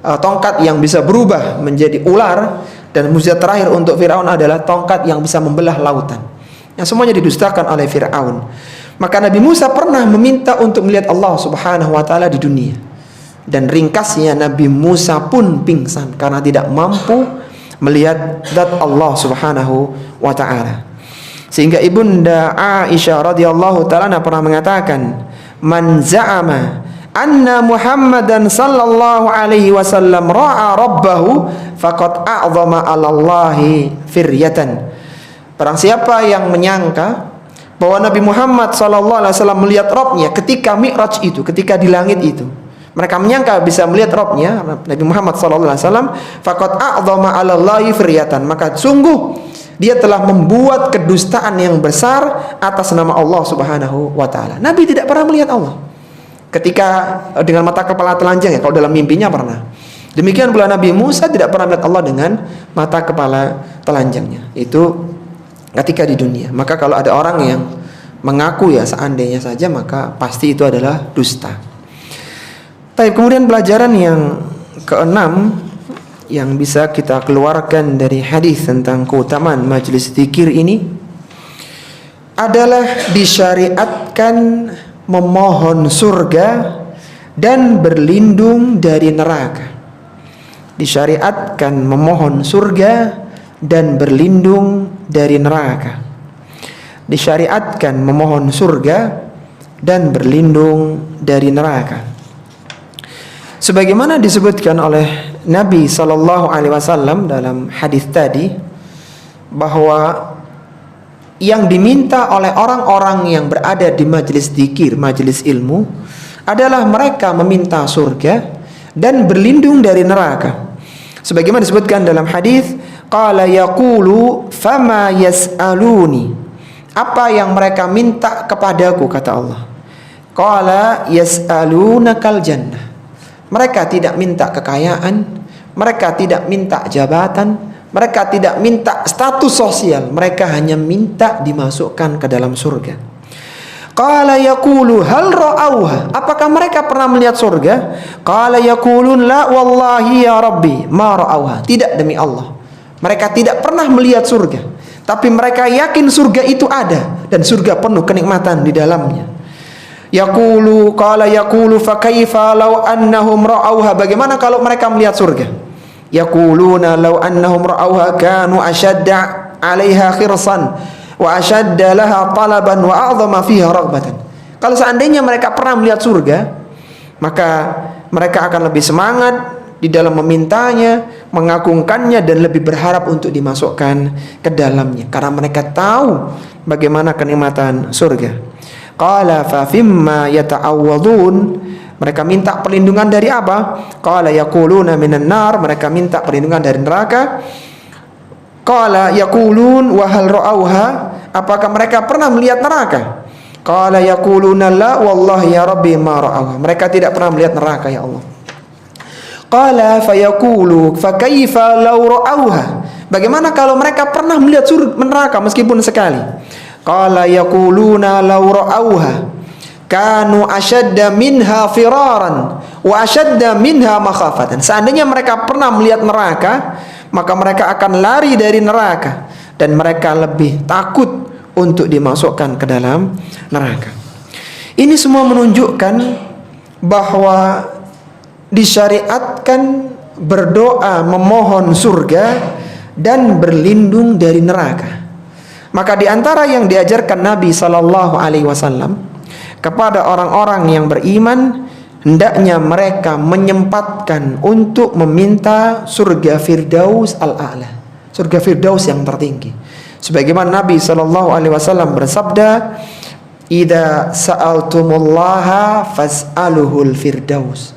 tongkat yang bisa berubah menjadi ular, dan mukjizat terakhir untuk Fir'aun adalah tongkat yang bisa membelah lautan. Yang semuanya didustakan oleh Fir'aun. Maka Nabi Musa pernah meminta untuk melihat Allah Subhanahu wa taala di dunia. Dan ringkasnya Nabi Musa pun pingsan karena tidak mampu melihat zat Allah Subhanahu wa taala. Sehingga Ibunda Aisyah radhiyallahu taala pernah mengatakan, "Man za'ama anna Muhammadan sallallahu alaihi wasallam ra'a rabbahu faqad a'zama 'ala Allahi firyatan." Barang siapa yang menyangka bahwa Nabi Muhammad sallallahu alaihi wasallam melihat Rabbnya ketika Mi'raj itu, ketika di langit itu, mereka menyangka bisa melihat Rabbnya Nabi Muhammad SAW, faqad a'zama 'ala Allahi firyatan, maka sungguh dia telah membuat kedustaan yang besar atas nama Allah Subhanahu wa taala. Nabi tidak pernah melihat Allah ketika dengan mata kepala telanjang, ya, kalau dalam mimpinya pernah. Demikian pula Nabi Musa tidak pernah melihat Allah dengan mata kepala telanjangnya. Itu ketika di dunia. Maka kalau ada orang yang mengaku ya seandainya saja, maka pasti itu adalah dusta. Baik, kemudian pelajaran yang keenam yang bisa kita keluarkan dari hadis tentang keutamaan majelis zikir ini adalah disyariatkan memohon surga dan berlindung dari neraka. Disyariatkan memohon surga dan berlindung dari neraka. Disyariatkan memohon surga dan berlindung dari neraka. Sebagaimana disebutkan oleh Nabi SAW dalam hadis tadi, bahwa yang diminta oleh orang-orang yang berada di majelis zikir, majelis ilmu, adalah mereka meminta surga dan berlindung dari neraka. Sebagaimana disebutkan dalam hadis, qala yaqulu fama yas'aluni, apa yang mereka minta kepadaku, kata Allah. Qala yas'alunakal jannah, mereka tidak minta kekayaan, mereka tidak minta jabatan, mereka tidak minta status sosial, mereka hanya minta dimasukkan ke dalam surga. Qala yaqulu hal ra'auha, apakah mereka pernah melihat surga? Qala yaqulun la wallahi ya rabbi ma ra'auha, tidak demi Allah, mereka tidak pernah melihat surga, tapi mereka yakin surga itu ada dan surga penuh kenikmatan di dalamnya. Yaqulu qala yaqulu fa kaifa law annahum ra'auha, bagaimana kalau mereka melihat surga? Yaquluna law annahum ra'auha kanu ashadda 'alaiha khirsan wa ashadda laha talaban wa a'zama fiha raghbatan. Kalau seandainya mereka pernah melihat surga, maka mereka akan lebih semangat di dalam memintanya, mengagungkannya, dan lebih berharap untuk dimasukkan ke dalamnya karena mereka tahu bagaimana kenikmatan surga. Qala fa fimma yata'awwadun, Mereka minta perlindungan dari apa? Qala yaquluna minan nar, mereka minta perlindungan dari neraka. Qala yaqulun wa hal ra'auha, apakah mereka pernah melihat neraka? Qala yaquluna la wallahi ya rabbi ma ra'auha, mereka tidak pernah melihat neraka ya Allah. Qala fayaqulu fa kaifa law ra'auha, bagaimana kalau mereka pernah melihat neraka meskipun sekali? Qala yaquluna law ra'auha kanu ashadda minha firaran wa ashadda minha makhafatan, seandainya mereka pernah melihat neraka, maka mereka akan lari dari neraka dan mereka lebih takut untuk dimasukkan ke dalam neraka. Ini semua menunjukkan bahwa disyariatkan berdoa memohon surga dan berlindung dari neraka. Maka di antara yang diajarkan Nabi sallallahu alaihi wasallam kepada orang-orang yang beriman, hendaknya mereka menyempatkan untuk meminta surga Firdaus al-A'la, surga Firdaus yang tertinggi. Sebagaimana Nabi sallallahu alaihi wasallam bersabda, "Idza sa'altumullaha fas'aluhul firdaus."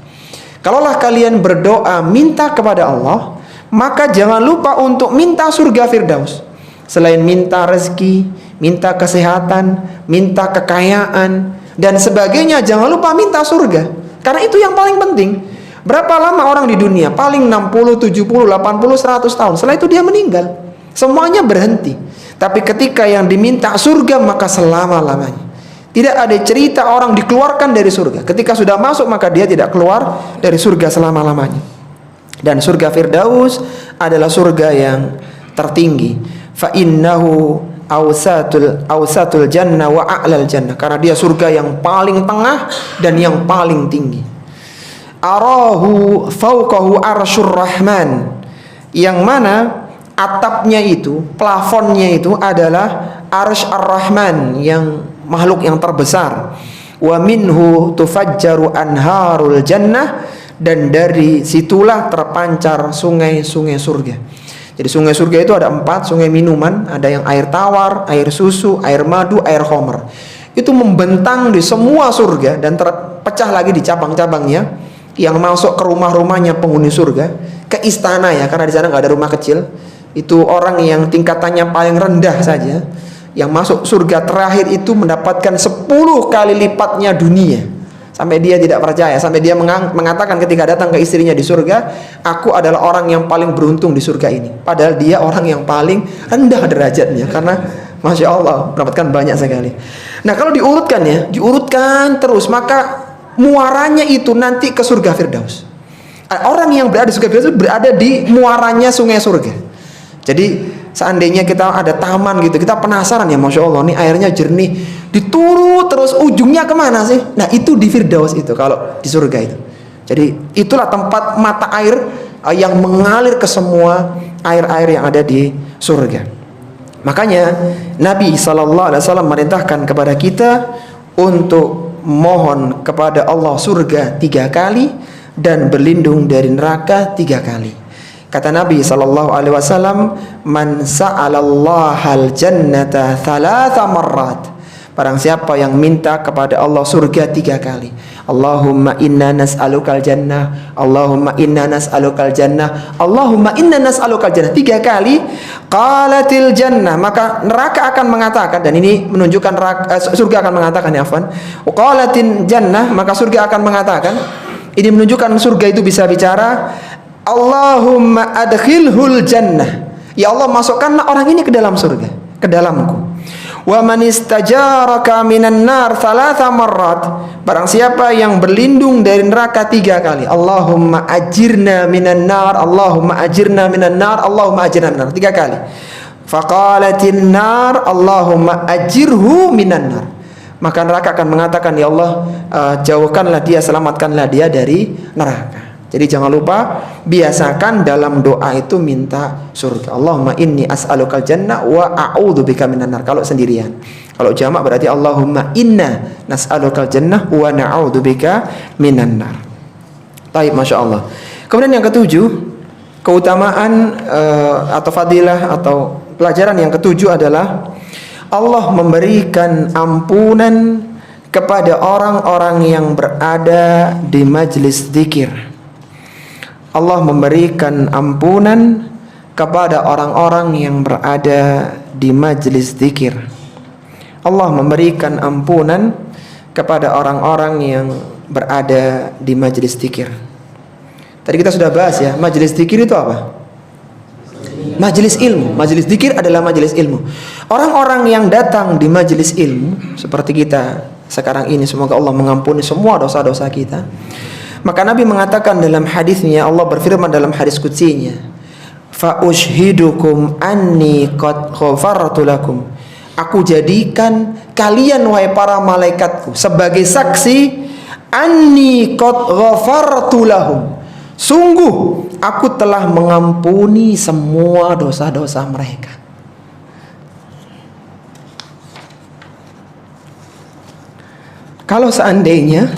Kalaulah kalian berdoa minta kepada Allah, maka jangan lupa untuk minta surga Firdaus. Selain minta rezeki, minta kesehatan, minta kekayaan dan sebagainya, jangan lupa minta surga. Karena itu yang paling penting. Berapa lama orang di dunia? Paling 60, 70, 80, 100 tahun. Setelah itu dia meninggal. Semuanya berhenti. Tapi ketika yang diminta surga, maka selama-lamanya. Tidak ada cerita orang dikeluarkan dari surga. Ketika sudah masuk, maka dia tidak keluar dari surga selama-lamanya. Dan surga Firdaus adalah surga yang tertinggi. Fa innahu awsatul jannah wa a'lal jannah, karena dia surga yang paling tengah dan yang paling tinggi. Arahu fauqahu arsyur rahman, yang mana atapnya itu, plafonnya itu adalah arsy ar-rahman, yang makhluk yang terbesar. Wa minhu tufajjaru anharul jannah, dan dari situlah terpancar sungai-sungai surga. Jadi sungai surga itu ada 4 sungai minuman, ada yang air tawar, air susu, air madu, air khamr. Itu membentang di semua surga dan terpecah lagi di cabang-cabangnya, yang masuk ke rumah-rumahnya penghuni surga, ke istana ya, karena di sana nggak ada rumah kecil. Itu orang yang tingkatannya paling rendah saja, yang masuk surga terakhir itu mendapatkan 10 kali lipatnya dunia. Sampai dia tidak percaya, sampai dia mengatakan ketika datang ke istrinya di surga, aku adalah orang yang paling beruntung di surga ini. Padahal dia orang yang paling rendah derajatnya, karena Masya Allah mendapatkan banyak sekali. Nah kalau diurutkan ya, diurutkan terus, maka muaranya itu nanti ke surga Firdaus. Orang yang berada di surga Firdaus berada di muaranya sungai surga. Jadi seandainya kita ada taman gitu, kita penasaran ya, Masya Allah, nih airnya jernih, diturut terus, ujungnya kemana sih? Nah itu di Firdaus itu, kalau di surga itu. Jadi itulah tempat mata air yang mengalir ke semua air-air yang ada di surga. Makanya Nabi SAW merintahkan kepada kita untuk mohon kepada Allah surga 3 kali dan berlindung dari neraka 3 kali. Kata Nabi SAW, man sa'alallahal jannata 3 marrat, barang siapa yang minta kepada Allah surga 3 kali. Allahumma inna nas'alukal jannah, Allahumma inna nas'alukal jannah, Allahumma inna nas'alukal jannah 3 kali. Qalatil jannah, maka neraka akan mengatakan, dan ini menunjukkan surga akan mengatakan ya afwan. Qalatil jannah, maka surga akan mengatakan, ini menunjukkan surga itu bisa bicara, Allahumma adkhilhul jannah, ya Allah masukkanlah orang ini ke dalam surga, ke dalamku. Wa man istajaraka minan nar 3 marrat, barang siapa yang berlindung dari neraka 3 kali, Allahumma ajirna minan nar, Allahumma ajirna minan nar, Allahumma ajirna minan nar 3 kali. Faqalatin nar Allahumma ajirhu minan nar, maka neraka akan mengatakan, ya Allah jauhkanlah dia, selamatkanlah dia dari neraka. Jadi jangan lupa biasakan dalam doa itu minta surga. Allahumma inni as'alukal jannah wa a'udzubika minan nar kalau sendirian. Kalau jamak berarti Allahumma inna nas'alukal jannah wa na'udzubika minan nar. Baik, Masya Allah. Kemudian yang ketujuh, keutamaan atau fadilah atau pelajaran yang ketujuh adalah Allah memberikan ampunan kepada orang-orang yang berada di majlis zikir. Allah memberikan ampunan kepada orang-orang yang berada di majlis zikir. Allah memberikan ampunan kepada orang-orang yang berada di majlis zikir. Tadi kita sudah bahas ya, majlis zikir itu apa? Majelis ilmu. Majelis zikir adalah majelis ilmu. Orang-orang yang datang di majelis ilmu seperti kita sekarang ini, semoga Allah mengampuni semua dosa-dosa kita. Maka Nabi mengatakan dalam hadisnya, Allah berfirman dalam hadis qudsinya, fa ushhidukum anni qad ghafartu lakum. Aku jadikan kalian wahai para malaikatku sebagai saksi, anni qad ghafartu lahum. Sungguh aku telah mengampuni semua dosa-dosa mereka. Kalau seandainya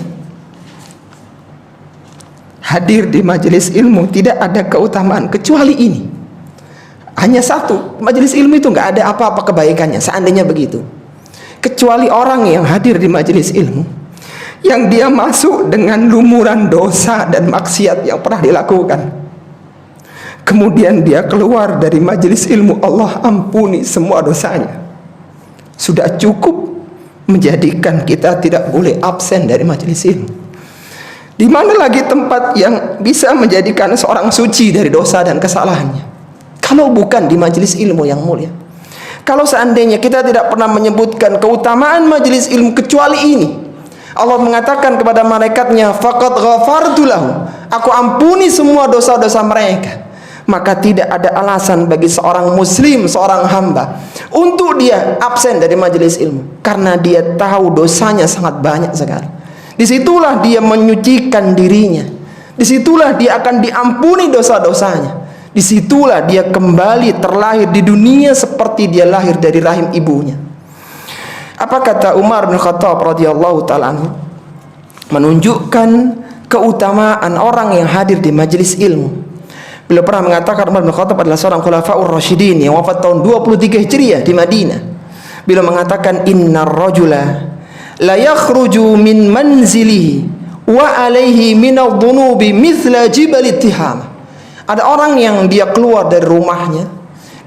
hadir di majelis ilmu tidak ada keutamaan kecuali ini, hanya satu, majelis ilmu itu nggak ada apa-apa kebaikannya seandainya begitu, kecuali orang yang hadir di majelis ilmu yang dia masuk dengan lumuran dosa dan maksiat yang pernah dilakukan, kemudian dia keluar dari majelis ilmu, Allah ampuni semua dosanya. Sudah cukup menjadikan kita tidak boleh absen dari majelis ilmu. Di mana lagi tempat yang bisa menjadikan seorang suci dari dosa dan kesalahannya kalau bukan di majelis ilmu yang mulia? Kalau seandainya kita tidak pernah menyebutkan keutamaan majelis ilmu kecuali ini, Allah mengatakan kepada malaikatnya, faqad ghafartu lahum, aku ampuni semua dosa-dosa mereka. Maka tidak ada alasan bagi seorang muslim, seorang hamba untuk dia absen dari majelis ilmu, karena dia tahu dosanya sangat banyak sekali. Disitulah dia menyucikan dirinya, disitulah dia akan diampuni dosa-dosanya, disitulah dia kembali terlahir di dunia seperti dia lahir dari rahim ibunya. Apa kata Umar bin Khattab radhiyallahu ta'ala anhu? Menunjukkan keutamaan orang yang hadir di majelis ilmu. Beliau pernah mengatakan, Umar bin Khattab adalah seorang khulafaur rasyidin yang wafat tahun 23 Hijriah di Madinah. Beliau mengatakan, innar rajula la yakhruju min manzilihi wa alaihi minadh dhunubi mithla jibal Tihama. Ada orang yang dia keluar dari rumahnya,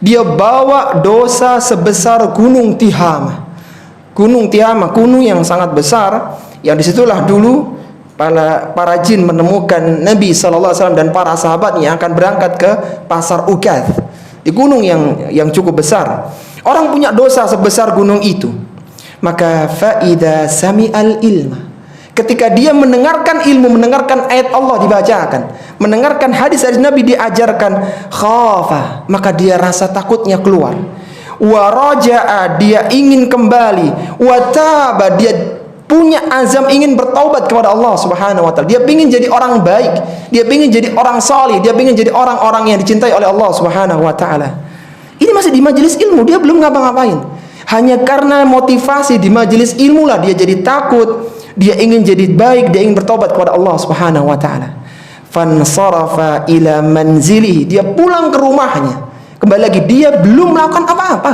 dia bawa dosa sebesar gunung Tihama. Gunung Tihama, gunung yang sangat besar, yang disitulah dulu para jin menemukan Nabi SAW dan para sahabatnya yang akan berangkat ke pasar Uqath, di gunung yang cukup besar. Orang punya dosa sebesar gunung itu, maka faida sami'al ilma, ketika dia mendengarkan ilmu, mendengarkan ayat Allah dibacakan, mendengarkan hadis-hadis Nabi diajarkan, khafa, maka dia rasa takutnya keluar. Wa raja'a, dia ingin kembali. Wa taba, dia punya azam ingin bertaubat kepada Allah Subhanahu wa taala. Dia ingin jadi orang baik, dia ingin jadi orang salih, dia ingin jadi orang-orang yang dicintai oleh Allah Subhanahu wa taala. Ini masih di majelis ilmu, dia belum ngapa-ngapain. Hanya karena motivasi di majelis ilmu lah dia jadi takut, dia ingin jadi baik, dia ingin bertaubat kepada Allah Subhanahu wa taala. Fansarafa ila manzilihi, dia pulang ke rumahnya. Kembali lagi, dia belum melakukan apa-apa,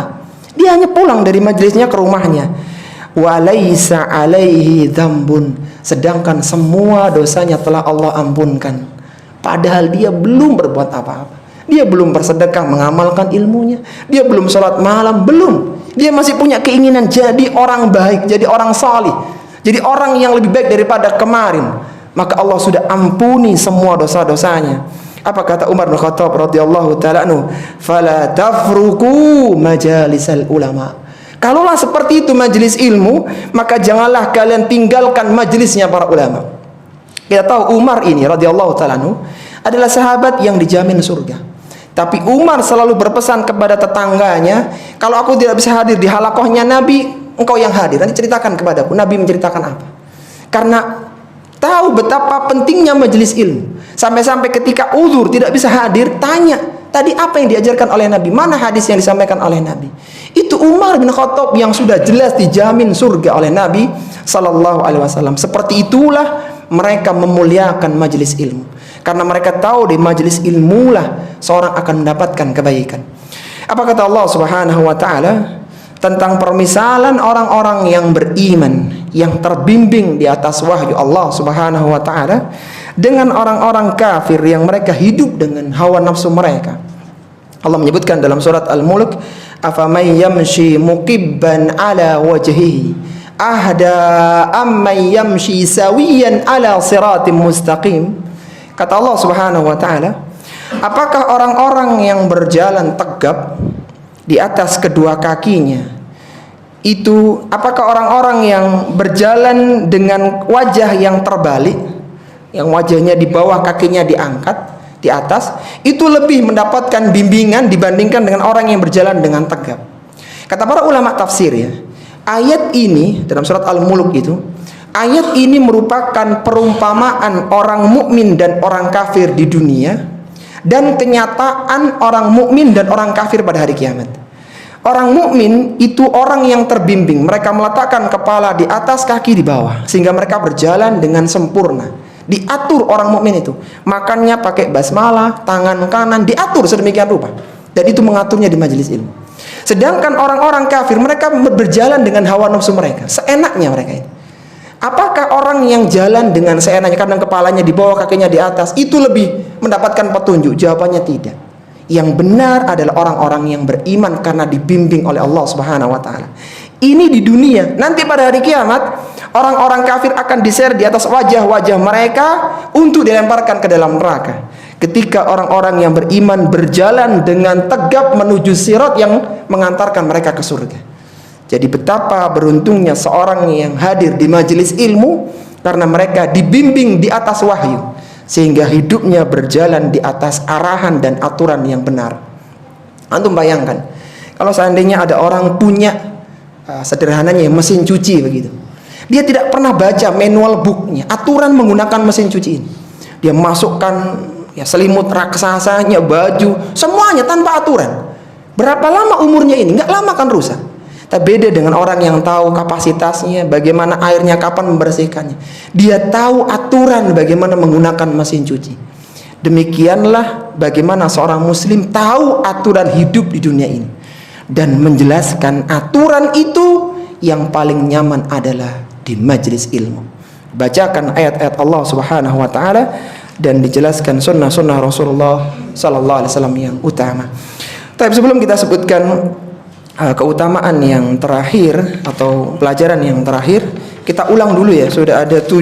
dia hanya pulang dari majelisnya ke rumahnya. Walaysa alaihi dzambun, sedangkan semua dosanya telah Allah ampunkan, padahal dia belum berbuat apa-apa. Dia belum bersedekah mengamalkan ilmunya, dia belum sholat malam, belum. Dia masih punya keinginan jadi orang baik, jadi orang salih, jadi orang yang lebih baik daripada kemarin. Maka Allah sudah ampuni semua dosa-dosanya. Apa kata Umar bin Khattab radhiyallahu ta'ala anhu? Fala tafruku majalisal ulama. Kalaulah seperti itu majelis ilmu, maka janganlah kalian tinggalkan majelisnya para ulama. Kita tahu Umar ini radhiyallahu ta'ala anhu adalah sahabat yang dijamin surga. Tapi Umar selalu berpesan kepada tetangganya, kalau aku tidak bisa hadir di halakohnya Nabi, engkau yang hadir. Nanti ceritakan kepadaku. Nabi menceritakan apa? Karena tahu betapa pentingnya majelis ilmu. Sampai-sampai ketika uzur tidak bisa hadir, tanya, tadi apa yang diajarkan oleh Nabi? Mana hadis yang disampaikan oleh Nabi? Itu Umar bin Khattab yang sudah jelas dijamin surga oleh Nabi sallallahu alaihi wasallam. Seperti itulah mereka memuliakan majelis ilmu. Karena mereka tahu di majelis ilmu lah seorang akan mendapatkan kebaikan. Apa kata Allah Subhanahu wa taala tentang permisalan orang-orang yang beriman yang terbimbing di atas wahyu Allah Subhanahu wa taala dengan orang-orang kafir yang mereka hidup dengan hawa nafsu mereka. Allah menyebutkan dalam surat Al-Mulk, "Afaman yamshi muqibban ala wajhihi ahda amman yamshi sawiyan ala siratim mustaqim." Kata Allah Subhanahu wa taala, apakah orang-orang yang berjalan tegap di atas kedua kakinya itu, apakah orang-orang yang berjalan dengan wajah yang terbalik, yang wajahnya di bawah, kakinya diangkat di atas, itu lebih mendapatkan bimbingan dibandingkan dengan orang yang berjalan dengan tegap? Kata para ulama tafsir ya, ayat ini dalam surat Al-Mulk itu, ayat ini merupakan perumpamaan orang mukmin dan orang kafir di dunia dan kenyataan orang mukmin dan orang kafir pada hari kiamat. Orang mukmin itu orang yang terbimbing, mereka meletakkan kepala di atas, kaki di bawah, sehingga mereka berjalan dengan sempurna. Diatur orang mukmin itu, makannya pakai basmalah, tangan kanan diatur sedemikian rupa, dan itu mengaturnya di majelis ilmu. Sedangkan orang-orang kafir, mereka berjalan dengan hawa nafsu mereka, seenaknya mereka itu. Apakah orang yang jalan dengan seenaknya, kadang kepalanya di bawah, kakinya di atas, itu lebih mendapatkan petunjuk? Jawabannya tidak. Yang benar adalah orang-orang yang beriman karena dibimbing oleh Allah Subhanahu wa taala. Ini di dunia. Nanti pada hari kiamat, orang-orang kafir akan diseret di atas wajah-wajah mereka untuk dilemparkan ke dalam neraka. Ketika orang-orang yang beriman berjalan dengan tegap menuju sirat yang mengantarkan mereka ke surga. Jadi betapa beruntungnya seorang yang hadir di majelis ilmu karena mereka dibimbing di atas wahyu, sehingga hidupnya berjalan di atas arahan dan aturan yang benar. Antum bayangkan, kalau seandainya ada orang punya sederhananya mesin cuci begitu, dia tidak pernah baca manual booknya, aturan menggunakan mesin cuci ini. Dia masukkan ya selimut raksasanya, baju, semuanya tanpa aturan. Berapa lama umurnya ini? Nggak lama kan rusak. Tapi beda dengan orang yang tahu kapasitasnya, bagaimana airnya, kapan membersihkannya. Dia tahu aturan bagaimana menggunakan mesin cuci. Demikianlah bagaimana seorang muslim tahu aturan hidup di dunia ini dan menjelaskan aturan itu yang paling nyaman adalah di majelis ilmu. Bacakan ayat-ayat Allah Subhanahu wa taala dan dijelaskan sunnah-sunnah Rasulullah sallallahu alaihi wasallam yang utama. Tapi sebelum kita sebutkan keutamaan yang terakhir atau pelajaran yang terakhir, kita ulang dulu ya. Sudah ada 7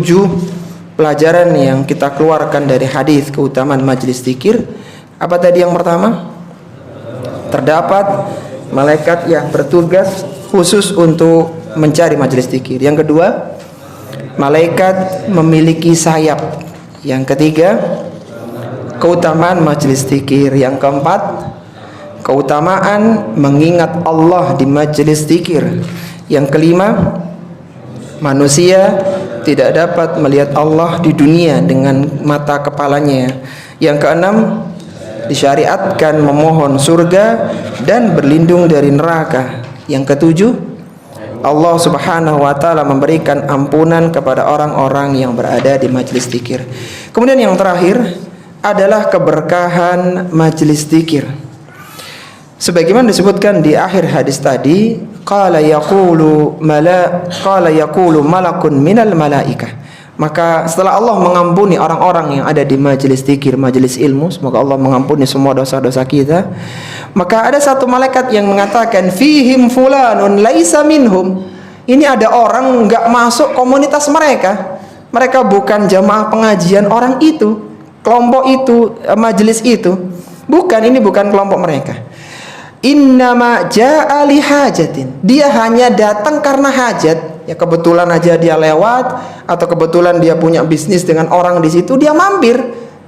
pelajaran yang kita keluarkan dari hadis keutamaan majelis zikir. Apa tadi yang pertama? Terdapat malaikat yang bertugas khusus untuk mencari majelis zikir. Yang kedua, malaikat memiliki sayap. Yang ketiga, keutamaan majelis zikir. Yang keempat, keutamaan mengingat Allah di majelis zikir. Yang kelima, manusia tidak dapat melihat Allah di dunia dengan mata kepalanya. Yang keenam, disyariatkan memohon surga dan berlindung dari neraka. Yang ketujuh, Allah Subhanahu wa taala memberikan ampunan kepada orang-orang yang berada di majelis zikir. Kemudian yang terakhir adalah keberkahan majelis zikir. Sebagaimana disebutkan di akhir hadis tadi, qala yaqulu malakun minal malaikah. Maka setelah Allah mengampuni orang-orang yang ada di majelis zikir, majelis ilmu, semoga Allah mengampuni semua dosa-dosa kita, maka ada satu malaikat yang mengatakan, fihim fulanun laisa minhum. Ini ada orang enggak masuk komunitas mereka. Mereka bukan jamaah pengajian orang itu, kelompok itu, majelis itu. Bukan, ini bukan kelompok mereka. Innama ja'a li hajatin. Dia hanya datang karena hajat. Ya kebetulan aja dia lewat, atau kebetulan dia punya bisnis dengan orang di situ, dia mampir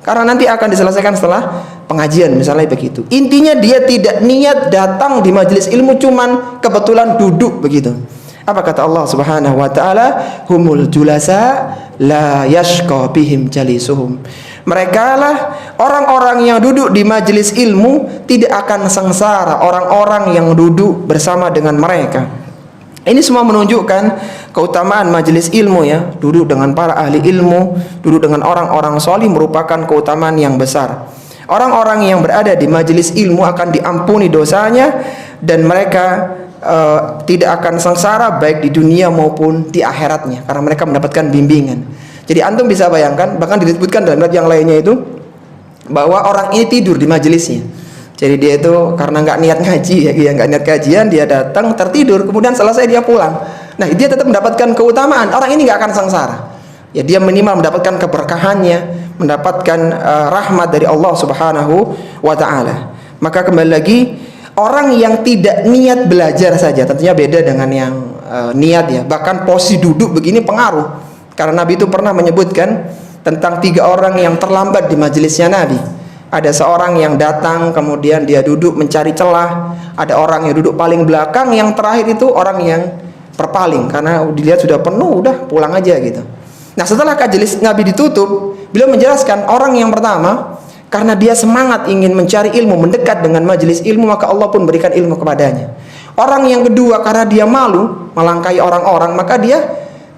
karena nanti akan diselesaikan setelah pengajian, misalnya begitu. Intinya dia tidak niat datang di majelis ilmu, cuman kebetulan duduk begitu. Apa kata Allah Subhanahu wa taala? Humul julasa la yashqa bihim jalisuhum. Mereka lah orang-orang yang duduk di majelis ilmu tidak akan sengsara orang-orang yang duduk bersama dengan mereka. Ini semua menunjukkan keutamaan majelis ilmu ya. Duduk dengan para ahli ilmu, duduk dengan orang-orang solih merupakan keutamaan yang besar. Orang-orang yang berada di majelis ilmu akan diampuni dosanya dan mereka tidak akan sengsara baik di dunia maupun di akhiratnya, karena mereka mendapatkan bimbingan. Jadi antum bisa bayangkan, bahkan disebutkan dalam ayat yang lainnya itu bahwa orang ini tidur di majelisnya. Jadi dia itu karena nggak niat ngaji, ya nggak niat kajian, dia datang tertidur, kemudian selesai dia pulang. Nah dia tetap mendapatkan keutamaan. Orang ini nggak akan sengsara. Ya dia minimal mendapatkan keberkahannya, mendapatkan rahmat dari Allah Subhanahu wa Ta'ala. Maka kembali lagi, orang yang tidak niat belajar saja tentunya beda dengan yang niat ya. Bahkan posisi duduk begini pengaruh. Karena Nabi itu pernah menyebutkan tentang 3 orang yang terlambat di majelisnya Nabi. Ada seorang yang datang kemudian dia duduk mencari celah. Ada orang yang duduk paling belakang. Yang terakhir itu orang yang berpaling karena dilihat sudah penuh, udah pulang aja gitu. Nah setelah majelis Nabi ditutup, beliau menjelaskan orang yang pertama karena dia semangat ingin mencari ilmu, mendekat dengan majelis ilmu, maka Allah pun berikan ilmu kepadanya. Orang yang kedua karena dia malu melangkahi orang-orang, maka dia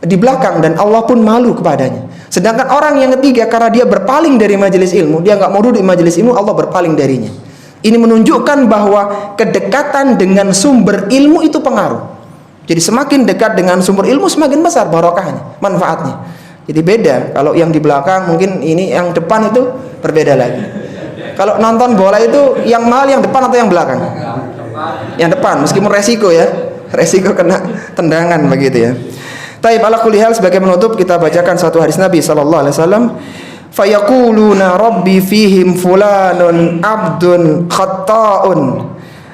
di belakang dan Allah pun malu kepadanya. Sedangkan orang yang ketiga karena dia berpaling dari majelis ilmu, dia nggak mau duduk di majelis ilmu, Allah berpaling darinya. Ini menunjukkan bahwa kedekatan dengan sumber ilmu itu pengaruh. Jadi semakin dekat dengan sumber ilmu semakin besar barokahnya, manfaatnya. Jadi beda, kalau yang di belakang mungkin ini, yang depan itu berbeda lagi. Kalau nonton bola itu yang mahal yang depan atau yang belakang? Yang depan, meskipun resiko ya, resiko kena tendangan begitu ya. Taib ala kulli hal, sebagai menutup kita bacakan satu hadis Nabi sallallahu alaihi wasallam. Fayaquluna rabbi fihim fulanun abdun khatta'un.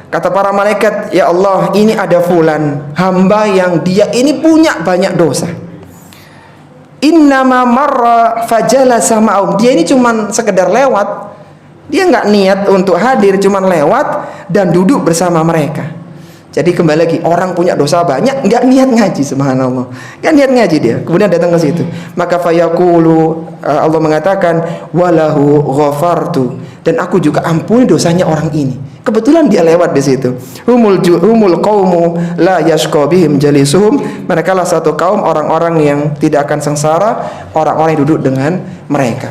Kata para malaikat, ya Allah, ini ada fulan, hamba yang dia ini punya banyak dosa. Innama marra fajalasa ma'um. Dia ini cuman sekedar lewat. Dia nggak niat untuk hadir, cuman lewat dan duduk bersama mereka. Jadi kembali lagi, orang punya dosa banyak, nggak niat ngaji, subhanallah, nggak niat ngaji dia, kemudian datang ke situ. Maka fayaqulu, Allah mengatakan, walahu ghafartu, dan aku juga ampuni dosanya orang ini. Kebetulan dia lewat di situ. Humul qaumu la yashqa bihim jalisuhum. Mereka lah satu kaum orang-orang yang tidak akan sengsara orang-orang yang duduk dengan mereka.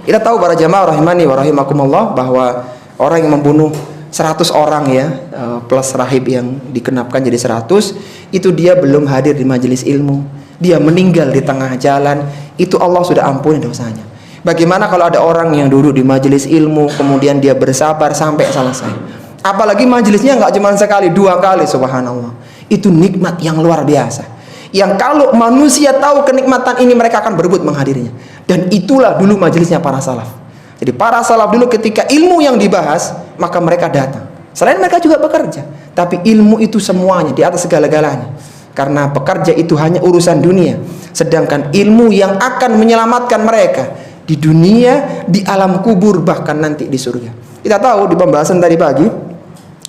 Kita tahu para jamaah rahimani wa rahimakumullah bahwa orang yang membunuh 100 orang ya, plus rahib yang dikenapkan jadi 100, itu dia belum hadir di majelis ilmu, dia meninggal di tengah jalan, itu Allah sudah ampuni dosanya. Bagaimana kalau ada orang yang duduk di majelis ilmu kemudian dia bersabar sampai selesai, apalagi majelisnya nggak cuma sekali, 2 kali, subhanallah. Itu nikmat yang luar biasa, yang kalau manusia tahu kenikmatan ini mereka akan berebut menghadirinya. Dan itulah dulu majelisnya para salaf. Jadi para salaf dulu ketika ilmu yang dibahas, maka mereka datang. Selain mereka juga bekerja, tapi ilmu itu semuanya di atas segala-galanya. Karena bekerja itu hanya urusan dunia, sedangkan ilmu yang akan menyelamatkan mereka di dunia, di alam kubur, bahkan nanti di surga. Kita tahu di pembahasan tadi pagi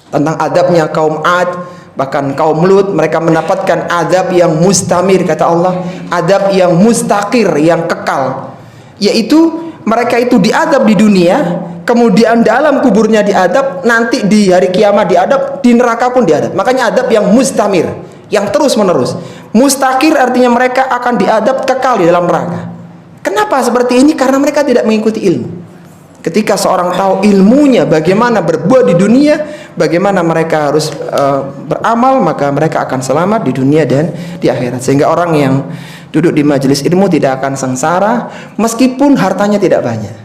tentang adabnya kaum Ad, bahkan kaum Lut, mereka mendapatkan adab yang mustamir, kata Allah, adab yang mustaqir, yang kekal, yaitu mereka itu diadab di dunia, kemudian dalam kuburnya diadab, nanti di hari kiamat diadab, di neraka pun diadab. Makanya adab yang mustamir, yang terus menerus. Mustakir artinya mereka akan diadab kekal di dalam neraka. Kenapa seperti ini? Karena mereka tidak mengikuti ilmu. Ketika seorang tahu ilmunya bagaimana berbuat di dunia, bagaimana mereka harus beramal, maka mereka akan selamat di dunia dan di akhirat. Sehingga orang yang duduk di majelis ilmu tidak akan sengsara meskipun hartanya tidak banyak.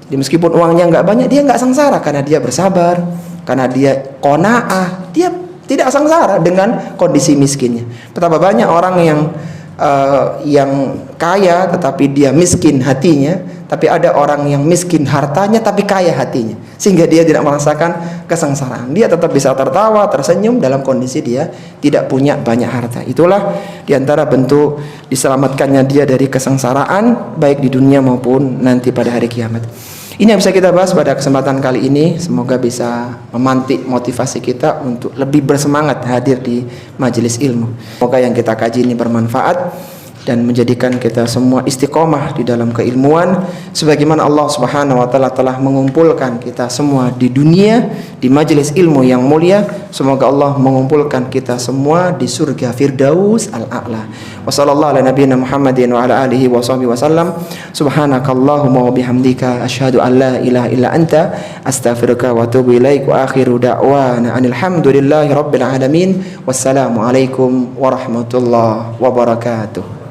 Jadi meskipun uangnya nggak banyak, dia nggak sengsara karena dia bersabar, karena dia qanaah, dia tidak sengsara dengan kondisi miskinnya. Betapa banyak orang yang kaya tetapi dia miskin hatinya, tapi ada orang yang miskin hartanya tapi kaya hatinya, sehingga dia tidak merasakan kesengsaraan. Dia tetap bisa tertawa, tersenyum dalam kondisi dia tidak punya banyak harta. Itulah diantara bentuk diselamatkannya dia dari kesengsaraan baik di dunia maupun nanti pada hari kiamat. Ini yang bisa kita bahas pada kesempatan kali ini. Semoga bisa memantik motivasi kita untuk lebih bersemangat hadir di majelis ilmu. Semoga yang kita kaji ini bermanfaat. dan menjadikan kita semua istiqomah di dalam keilmuan sebagaimana Allah Subhanahu wa taala telah mengumpulkan kita semua di dunia di majelis ilmu yang mulia. Semoga Allah mengumpulkan kita semua di surga Firdaus al-A'la. Wa sallallahu ala nabiyyina Muhammadin wa ala alihi wa sahbihi wasallam. Subhanakallahumma wa bihamdika asyhadu an la ilaha illa anta astaghfiruka wa atubu ilaik wa akhiru da'wana alhamdulillahi rabbil alamin. Wassalamu alaikum warahmatullahi wabarakatuh.